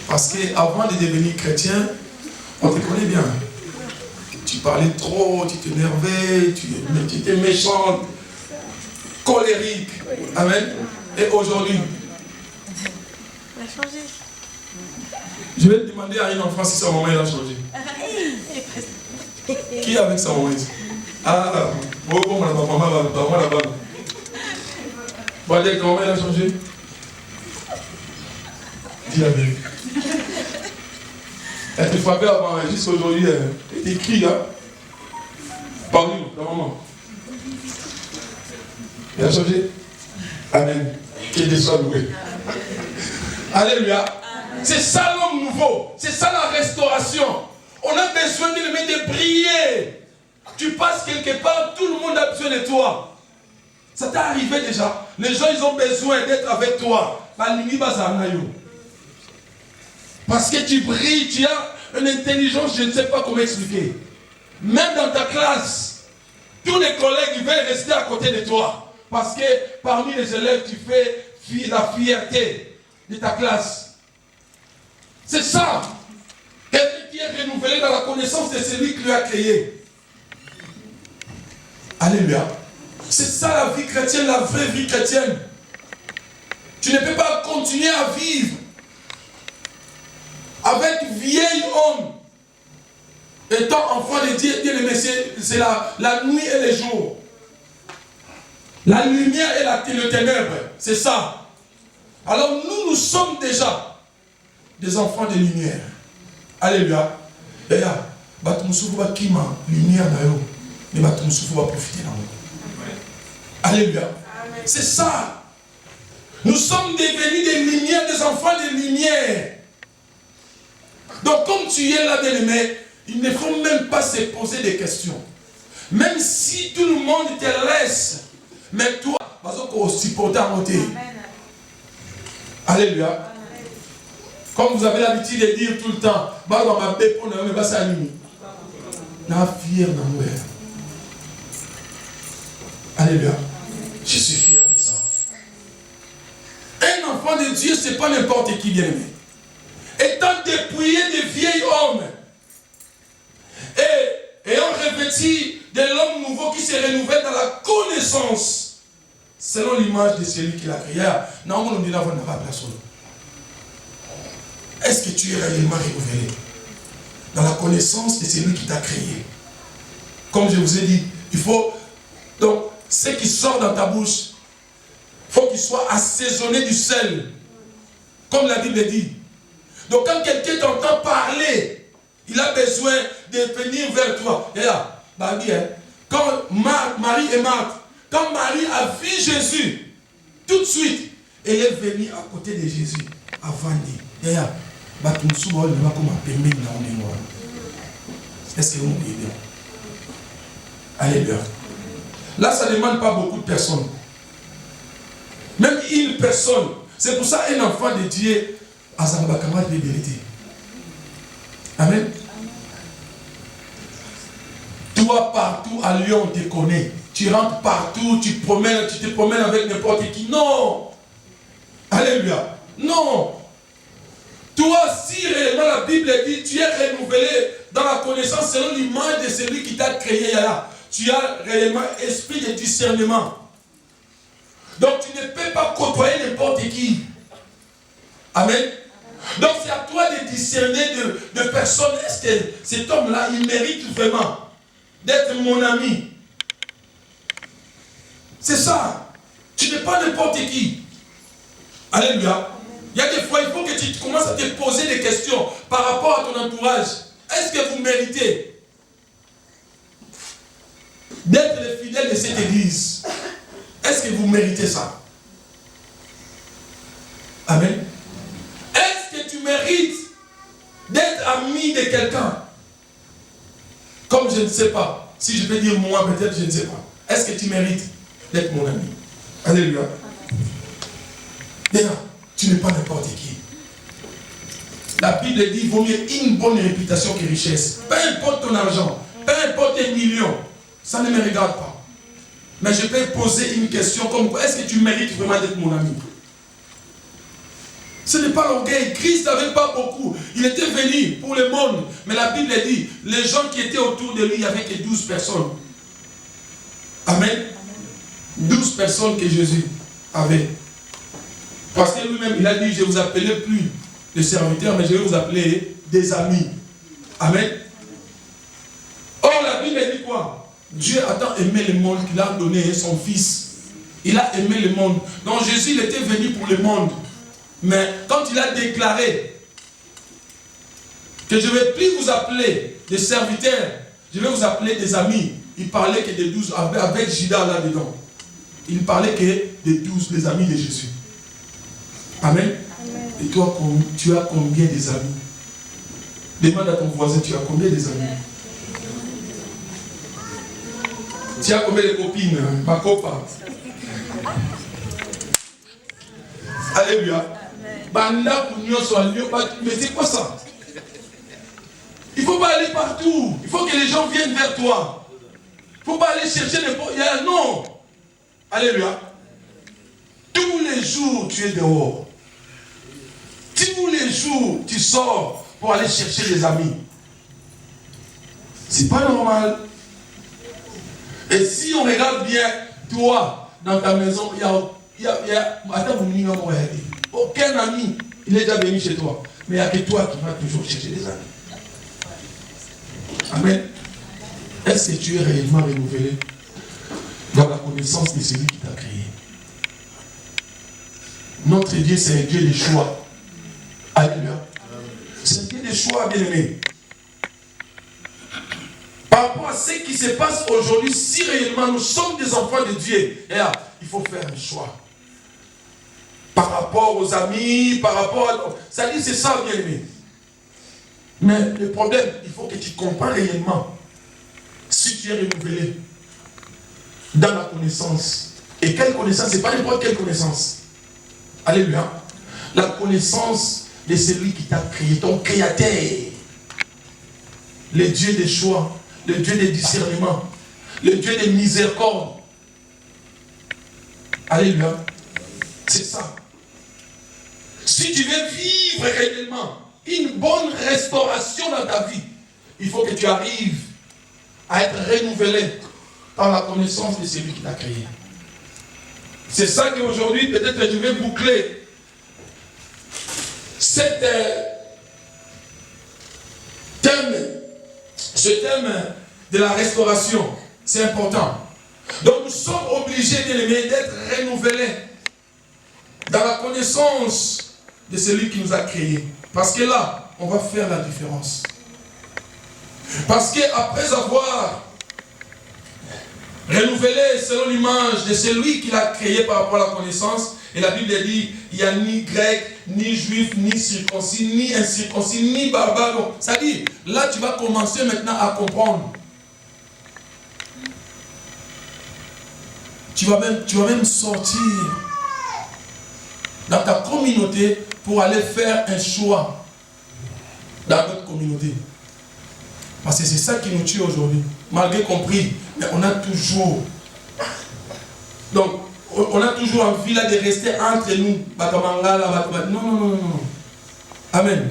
Parce qu'avant de devenir chrétien, on te connaît bien. Tu parlais trop, tu t'énervais, tu étais méchante, colérique. Amen. Et aujourd'hui, On a changé. je vais demander à une enfant si sa maman elle a changé. Qui est avec sa maman ici? Ah, bon, la maman là-bas. Bon, dire comment elle a changé? Dis la vérité. Elle te frappait avant, jusqu'à aujourd'hui, elle t'écrit, hein? Parle-nous, ta maman. Elle a changé? Amen. Qu'il soit loué. Alléluia. C'est ça l'homme nouveau. C'est ça la restauration. On a besoin de briller. Tu passes quelque part, tout le monde a besoin de toi. Ça t'est arrivé déjà. Les gens, ils ont besoin d'être avec toi. Parce que tu brilles, tu as une intelligence, je ne sais pas comment expliquer. Même dans ta classe, tous les collègues, ils veulent rester à côté de toi. Parce que parmi les élèves, tu fais la fierté de ta classe. C'est ça. Quelqu'un qui est renouvelé dans la connaissance de celui qui lui a créé. Alléluia. C'est ça la vie chrétienne, la vraie vie chrétienne. Tu ne peux pas continuer à vivre avec vieil homme. Étant enfant de Dieu, c'est la nuit et le jour. La lumière et le ténèbre. C'est ça. Alors nous sommes déjà des enfants de lumière. Alléluia. Et là, lumière mais va profiter dans nous. Alléluia. C'est ça. Nous sommes devenus des lumières, des enfants de lumière. Donc comme tu es là, bien-aimé, il ne faut même pas se poser des questions. Même si tout le monde te laisse, mais toi, parce qu'on supporte à monter. Alléluia. Comme vous avez l'habitude de dire tout le temps, alléluia. Je suis fier de ça. Un enfant de Dieu, ce n'est pas n'importe qui, bien-aimé. Étant dépouillé de vieil homme et ayant revêtu de l'homme nouveau qui se renouvelle dans la connaissance selon l'image de celui qui l'a créé. Est-ce que tu es réellement renouvelé dans la connaissance de celui qui t'a créé? Comme je vous ai dit, il faut donc ce qui sort dans ta bouche, il faut qu'il soit assaisonné du sel, comme la Bible dit. Donc quand quelqu'un t'entend parler, il a besoin de venir vers toi. Et là, quand Marie et Marthe, quand Marie a vu Jésus, tout de suite, elle est venue à côté de Jésus, avant de dire, est-ce que vous me bien? Alléluia. Là, ça ne demande pas beaucoup de personnes. Même une personne. C'est pour ça un enfant de Dieu a sa camarade de vérité. Amen. Toi, partout à Lyon, on te connaît. Tu rentres partout, tu te promènes avec n'importe qui. Non. Alléluia. Non. Toi, si réellement la Bible dit, tu es renouvelé dans la connaissance selon l'image de celui qui t'a créé là. Tu as réellement esprit de discernement. Donc tu ne peux pas côtoyer n'importe qui. Amen. Donc c'est à toi de discerner de personnes. Est-ce que cet homme-là, il mérite vraiment d'être mon ami? C'est ça. Tu n'es pas n'importe qui. Alléluia. Il y a des fois, il faut que tu commences à te poser des questions par rapport à ton entourage. Est-ce que vous méritez d'être les fidèles de cette église? Est-ce que vous méritez ça? Amen. Est-ce que tu mérites d'être ami de quelqu'un? Comme je ne sais pas. Si je peux dire moi, peut-être, je ne sais pas. Est-ce que tu mérites d'être mon ami? Alléluia. Déjà, tu n'es pas n'importe qui. La Bible dit, il vaut mieux une bonne réputation que richesse. Peu importe ton argent, peu importe tes millions, ça ne me regarde pas. Mais je peux poser une question comme, est-ce que tu mérites vraiment d'être mon ami? Ce n'est pas l'orgueil. Christ n'avait pas beaucoup. Il était venu pour le monde. Mais la Bible dit, les gens qui étaient autour de lui, il n'y avait que 12 personnes. Amen. 12 personnes que Jésus avait. Parce que lui-même, il a dit, je ne vous appelais plus des serviteurs, mais je vais vous appeler des amis. Amen. Or, la Bible dit quoi? Dieu a tant aimé le monde qu'il a donné son Fils. Il a aimé le monde. Donc Jésus, il était venu pour le monde. Mais quand il a déclaré que je ne vais plus vous appeler des serviteurs, je vais vous appeler des amis, il parlait que des 12, avec Judas là-dedans. Il parlait que des 12, les amis de Jésus. Amen. Amen. Et toi, tu as combien des amis? Demande à ton voisin, tu as combien des amis? Tu as combien de copines? Ma copain. Alléluia. Mais c'est quoi ça? Il ne faut pas aller partout. Il faut que les gens viennent vers toi. Il ne faut pas aller chercher n'importe quoi. Non. Alléluia. Tous les jours, tu es dehors. Tous les jours, tu sors pour aller chercher des amis. C'est pas normal. Et si on regarde bien, toi, dans ta maison, il y a aucun ami, il est déjà venu chez toi. Mais il n'y a que toi qui vas toujours chercher des amis. Amen. Est-ce que tu es réellement renouvelé dans la connaissance de celui qui t'a créé? Notre Dieu, c'est un Dieu de choix. Alléluia. C'est un Dieu de choix, bien-aimé. Par rapport à ce qui se passe aujourd'hui, si réellement nous sommes des enfants de Dieu, il faut faire un choix. Par rapport aux amis, par rapport à... Ça dit, c'est ça, bien aimé. Mais le problème, il faut que tu comprennes réellement si tu es renouvelé dans la connaissance. Et quelle connaissance? Ce n'est pas n'importe quelle connaissance. Alléluia. La connaissance de celui qui t'a créé, ton créateur. Le Dieu des choix. Le Dieu des discernements, le Dieu des miséricordes. Alléluia. C'est ça. Si tu veux vivre réellement une bonne restauration dans ta vie, il faut que tu arrives à être renouvelé dans la connaissance de celui qui t'a créé. C'est ça qu'aujourd'hui, peut-être je vais boucler ce thème de la restauration. C'est important. Donc nous sommes obligés, bien-aimés, d'être renouvelés dans la connaissance de celui qui nous a créés. Parce que là, on va faire la différence. Parce qu'après avoir renouvelé selon l'image de celui qui l'a créé par rapport à la connaissance, et la Bible dit, il n'y a ni grec, ni juif, ni circoncis, ni incirconcis, ni barbare. Ça dit, là tu vas commencer maintenant à comprendre. Tu vas même sortir dans ta communauté pour aller faire un choix dans notre communauté. Parce que c'est ça qui nous tue aujourd'hui. Malgré compris, mais on a toujours... Donc, on a toujours envie là de rester entre nous. Non. Amen.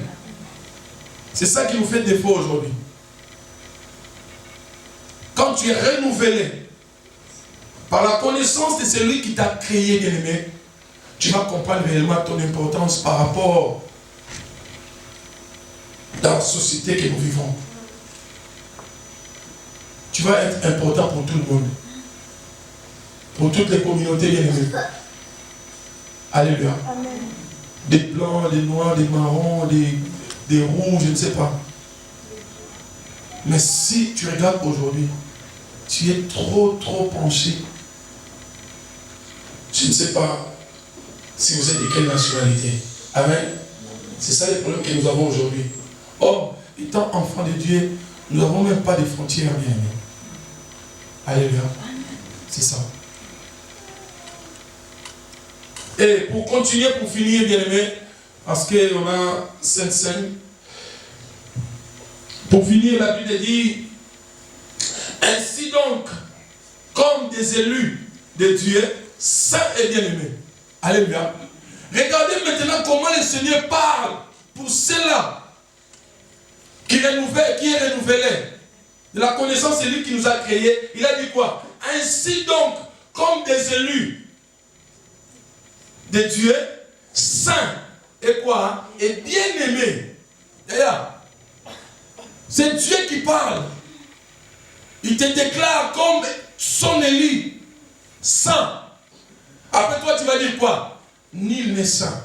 C'est ça qui nous fait défaut aujourd'hui. Quand tu es renouvelé par la connaissance de celui qui t'a créé, bien-aimé, tu vas comprendre réellement ton importance par rapport dans la société que nous vivons. Tu vas être important pour tout le monde. Pour toutes les communautés bien-aimées. Alléluia. Amen. Des blancs, des noirs, des marrons, des rouges, je ne sais pas. Mais si tu regardes aujourd'hui, tu es trop penché. Je ne sais pas si vous êtes de quelle nationalité. Amen. C'est ça le problème que nous avons aujourd'hui. Or, étant enfants de Dieu, nous n'avons même pas de frontières bien-aimées. Alléluia. C'est ça. Et pour continuer, pour finir, bien-aimé, parce qu'on a 5. Pour finir, la Bible dit, ainsi donc, comme des élus de Dieu, saints et bien-aimés. Alléluia. Regardez maintenant comment le Seigneur parle pour ceux-là qui est renouvelé. De la connaissance, c'est lui qui nous a créés. Il a dit quoi? Ainsi donc, comme des élus de Dieu, saints et quoi? Et bien-aimés. D'ailleurs, c'est Dieu qui parle. Il te déclare comme son élu, saint. Après toi, tu vas dire quoi? Nul n'est saint.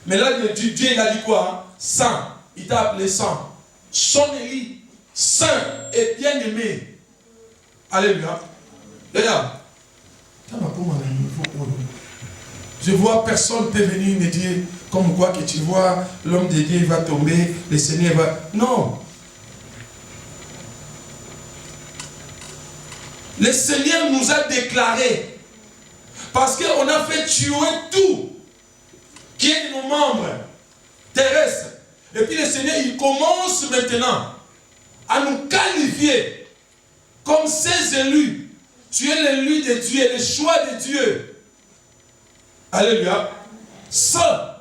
Mais là, Dieu, il a dit quoi? Saint. Il t'a appelé saint. Son élu, saint et bien-aimé. Alléluia. Regarde. Je vois personne peut venir me dire comme quoi que tu vois l'homme de Dieu va tomber, le Seigneur va... Non. Le Seigneur nous a déclaré, parce qu'on a fait tuer tout qui est de nos membres terrestres. Et puis le Seigneur, il commence maintenant à nous qualifier comme ses élus. Tu es l'élu de Dieu, le choix de Dieu. Alléluia. Seul.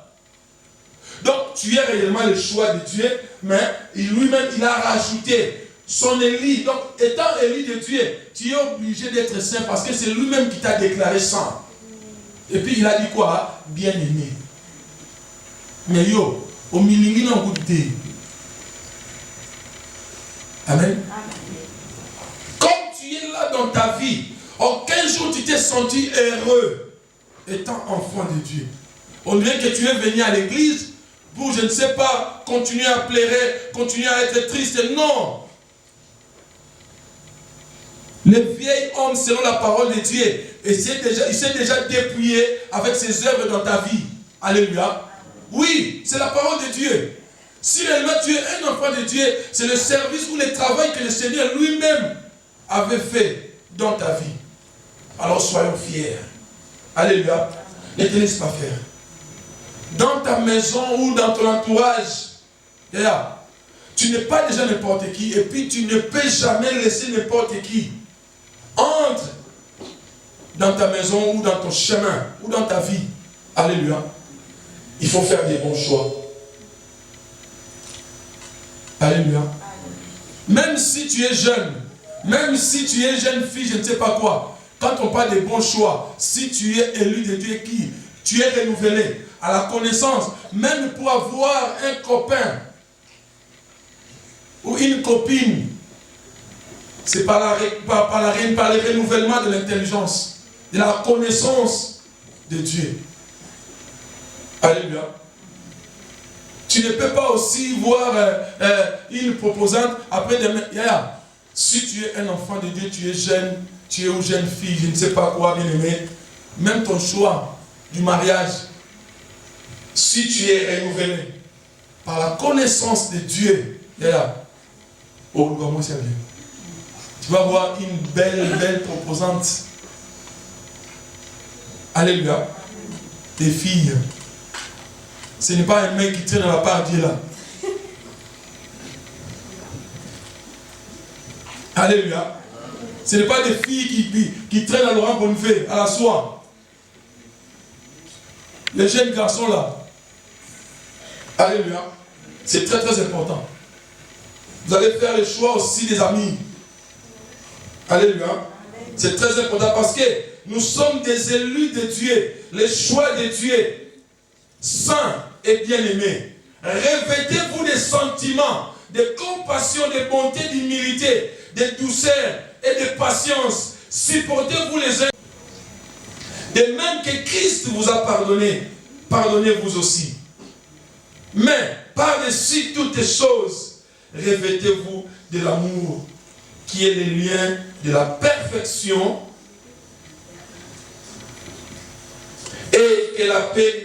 Donc, tu es réellement le choix de Dieu, mais lui-même, il a rajouté son élu. Donc, étant élu de Dieu, tu es obligé d'être saint parce que c'est lui-même qui t'a déclaré saint. Et puis, il a dit quoi? Bien-aimé. Mais yo, au milieu d'un goût de thé. Amen. Comme tu es là dans ta vie, aucun jour tu t'es senti heureux étant enfant de Dieu. On dirait que tu es venu à l'église pour, je ne sais pas, continuer à pleurer, continuer à être triste. Non. Le vieil homme, selon la parole de Dieu, il s'est déjà dépouillé avec ses œuvres dans ta vie. Alléluia. Oui, c'est la parole de Dieu. Si réellement tu es un enfant de Dieu, c'est le service ou le travail que le Seigneur lui-même avait fait dans ta vie. Alors soyons fiers. Alléluia. Ne te laisse pas faire. Dans ta maison ou dans ton entourage, tu n'es pas déjà n'importe qui et puis tu ne peux jamais laisser n'importe qui entre dans ta maison ou dans ton chemin ou dans ta vie. Alléluia. Il faut faire des bons choix. Alléluia. Même si tu es jeune, même si tu es jeune fille, je ne sais pas quoi, quand on parle des bons choix, si tu es élu de Dieu, qui tu es renouvelé à la connaissance, même pour avoir un copain ou une copine, c'est par le renouvellement de l'intelligence, de la connaissance de Dieu. Alléluia. Tu ne peux pas aussi voir une proposante après demain. Si tu es un enfant de Dieu, tu es jeune, tu es une jeune fille, je ne sais pas quoi, bien aimé, même ton choix du mariage, si tu es renouvelé par la connaissance de Dieu, oh, moi c'est bien. Tu vas voir une belle proposante. Alléluia. Des filles. Ce n'est pas un mec qui traîne à la part de Dieu là. Alléluia. Ce n'est pas des filles qui traînent à Laurent Bonnefay, à la soie. Les jeunes garçons là. Alléluia. C'est très très important. Vous allez faire le choix aussi des amis. Alléluia. C'est très important parce que nous sommes des élus de Dieu, les choix de Dieu. Saints et bien-aimés, revêtez-vous des sentiments, de compassion, de bonté, d'humilité, de douceur et de patience. Supportez-vous les uns. De même que Christ vous a pardonné, pardonnez-vous aussi. Mais par-dessus toutes choses, revêtez-vous de l'amour, qui est le lien de la perfection, et que la paix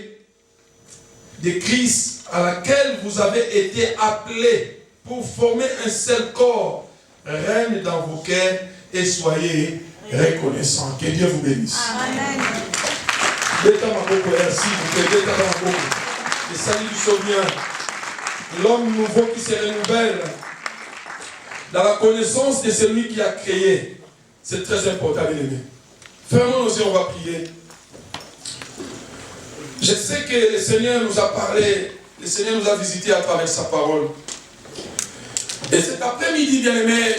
de Christ à laquelle vous avez été appelés pour former un seul corps règne dans vos cœurs et soyez reconnaissants. Que Dieu vous bénisse. Amen. Et salut du souvenir. L'homme nouveau qui se renouvelle dans la connaissance de celui qui a créé. C'est très important, bien aimé. Fermons nos yeux, on va prier. Je sais que le Seigneur nous a parlé, le Seigneur nous a visité à travers sa parole. Et cet après-midi, bien-aimé,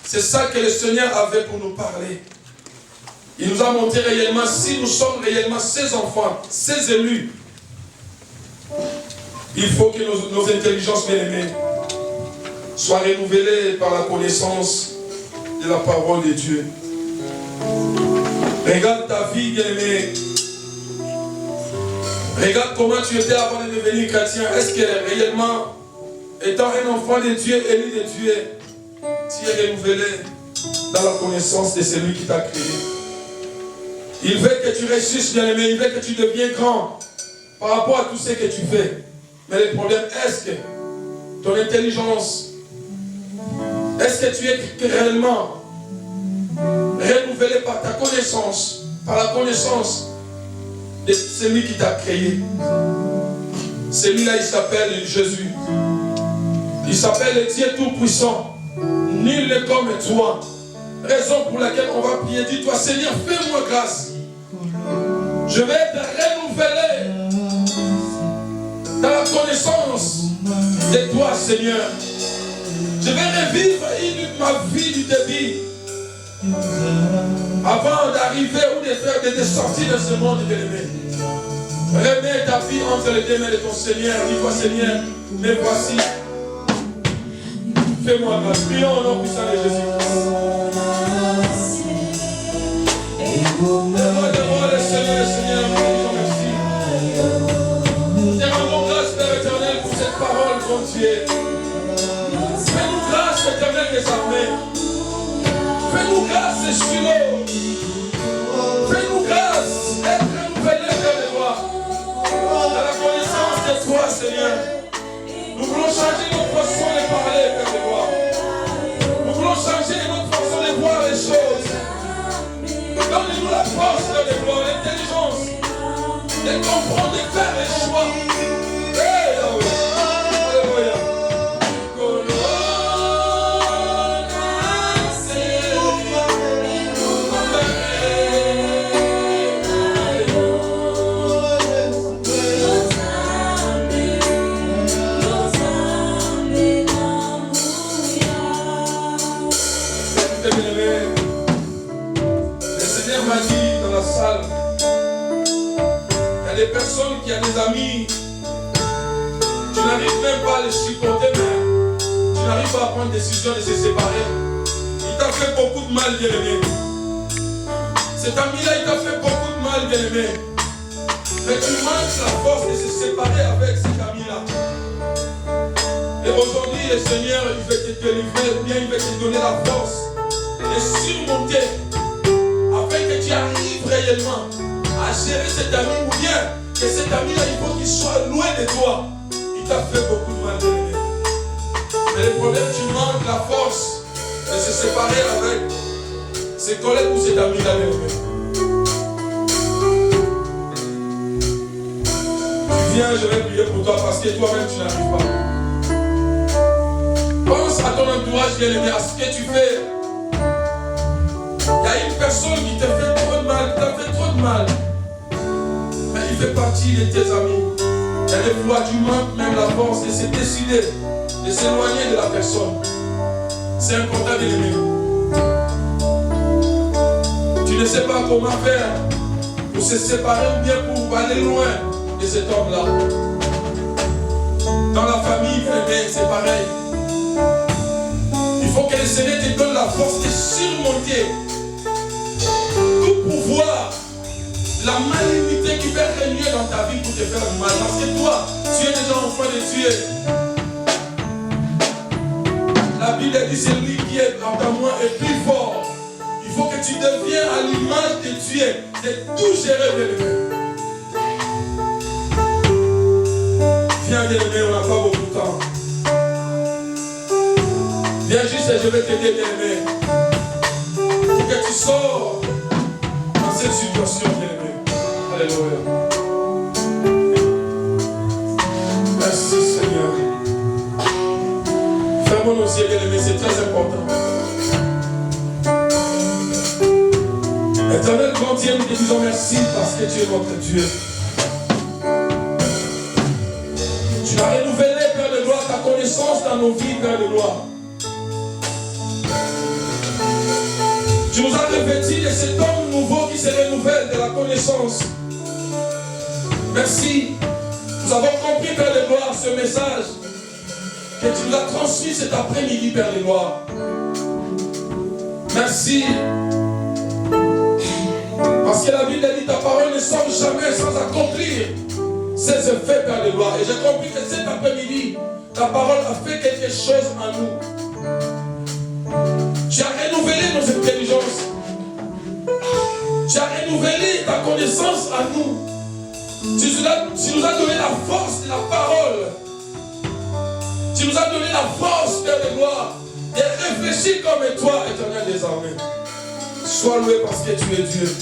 c'est ça que le Seigneur avait pour nous parler. Il nous a montré réellement, si nous sommes réellement ses enfants, ses élus, il faut que nos intelligences, bien-aimées, soient renouvelées par la connaissance de la parole de Dieu. Regarde ta vie, bien-aimé. Regarde comment tu étais avant de devenir chrétien. Est-ce que réellement, étant un enfant de Dieu, élu de Dieu, tu es renouvelé dans la connaissance de celui qui t'a créé? Il veut que tu réussisses, bien-aimé. Il veut que tu deviennes grand par rapport à tout ce que tu fais. Mais le problème, est-ce que ton intelligence, est-ce que tu es réellement renouvelé par ta connaissance, par la connaissance de celui qui t'a créé? Celui-là, il s'appelle Jésus. Il s'appelle le Dieu Tout-Puissant. Nul n'est comme toi. Raison pour laquelle on va prier. Dis-toi, Seigneur, fais-moi grâce. Je vais te renouveler dans la connaissance de toi, Seigneur. Je vais revivre ma vie du début avant d'arriver ou de sortir de ce monde, bien-aimé. Remets ta vie entre les deux mains de ton Seigneur. Dis-toi, Seigneur, me voici. Fais-moi grâce. Prions au nom puissant de Jésus. Demande-moi le Seigneur, nous disons merci. Te rendons grâce, Père éternel, pour cette parole, mon Dieu. Fais-nous grâce, éternel des armées. Fais-nous grâce, Shiloh. Fais-nous grâce, être renouvelés, Père de gloire. Dans la connaissance de toi, Seigneur. Nous voulons changer notre façon de parler, Père de gloire. Nous voulons changer notre façon de voir les choses. Donne-nous la force, Père de gloire, l'intelligence de comprendre, de faire les choix. Hey, Alléluia. Salle. Il y a des personnes qui ont des amis, tu n'arrives même pas à les supporter, mais tu n'arrives pas à prendre décision de se séparer. Il t'a fait beaucoup de mal, bien-aimé. Cet ami-là, il t'a fait beaucoup de mal, bien-aimé. Mais tu manques la force de se séparer avec cet ami-là. Et aujourd'hui, le Seigneur, il veut te délivrer, ou bien il veut te donner la force de surmonter, afin que tu arrives réellement à gérer cet ami, ou bien que cet ami-là, il faut qu'il soit loin de toi. Il t'a fait beaucoup de mal, bien-aimé. Mais le problème, tu manques la force de se séparer avec ses collègues ou cet ami-là, bien-aimé. Tu viens, je vais prier pour toi parce que toi-même, tu n'arrives pas. Pense à ton entourage, bien-aimé, à ce que tu fais. Il y a une personne qui te fait trop de mal, qui t'a fait trop de mal. Mais il fait partie de tes amis. Il y a des fois, tu manques même la force de se décider, de s'éloigner de la personne. C'est important, bien-aimé. Tu ne sais pas comment faire pour se séparer ou bien pour aller loin de cet homme-là. Dans la famille, bien-aimé, c'est pareil. Il faut que le Seigneur te donne la force de surmonter tout pouvoir, la malignité qui peut régner dans ta vie pour te faire du mal. Parce que toi, tu es déjà enfant de Dieu. La Bible dit celui qui est en moi est plus fort. Il faut que tu deviennes à l'image de Dieu, de tout gérer, bien-aimé. Viens, bien-aimé, on n'a pas beaucoup de temps. Viens juste et je vais t'aider, bien-aimé, pour que tu sors dans cette situation, bien-aimé. Alléluia. Merci, Seigneur. Fermons nos yeux, bien-aimé, c'est très important. Éternel grand Dieu, nous te disons merci parce que tu es notre Dieu. Tu as renouvelé, Père de gloire, ta connaissance dans nos vies, Père de gloire. Tu nous as revêtis de cet homme nouveau qui se renouvelle de la connaissance. Merci. Nous avons compris, Père de gloire, ce message que tu nous as transmis cet après-midi, Père de gloire. Merci. Parce que la Bible dit ta parole ne sort jamais sans accomplir ses effets, Père de gloire. Et j'ai compris que cet après-midi, ta parole a fait quelque chose en nous. Tu as renouvelé nos intelligences. Tu as renouvelé ta connaissance en nous. Tu nous as donné la force de la parole. Tu nous as donné la force, Père de gloire, de réfléchir comme toi, éternel désormais. Sois loué parce que tu es Dieu.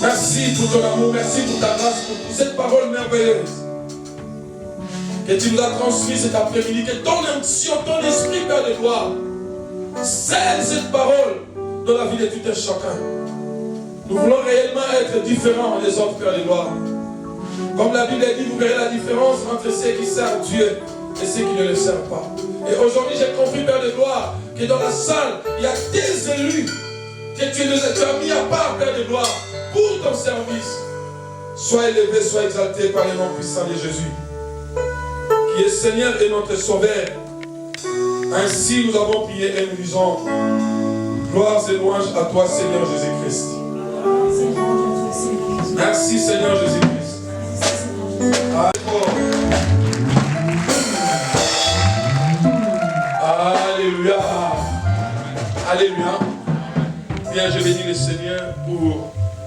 Merci pour ton amour, merci pour ta grâce, pour cette parole merveilleuse que tu nous as transmise cet après-midi. Que ton onction, ton esprit, Père de gloire, scelle cette parole dans la vie de tout un chacun. Nous voulons réellement être différents des autres, Père de gloire. Comme la Bible dit, vous verrez la différence entre ceux qui servent Dieu et ceux qui ne le servent pas. Et aujourd'hui, j'ai compris, Père de gloire, que dans la salle, il y a des élus que tu as mis à part, Père de gloire, pour ton service. Sois élevé, sois exalté par le nom puissant de Jésus, qui est Seigneur et notre Sauveur. Ainsi, nous avons prié et nous disons gloire et louange à toi, Seigneur Jésus-Christ. Merci, Seigneur Jésus-Christ. Alléluia. Alléluia. Bien, je bénis le Seigneur pour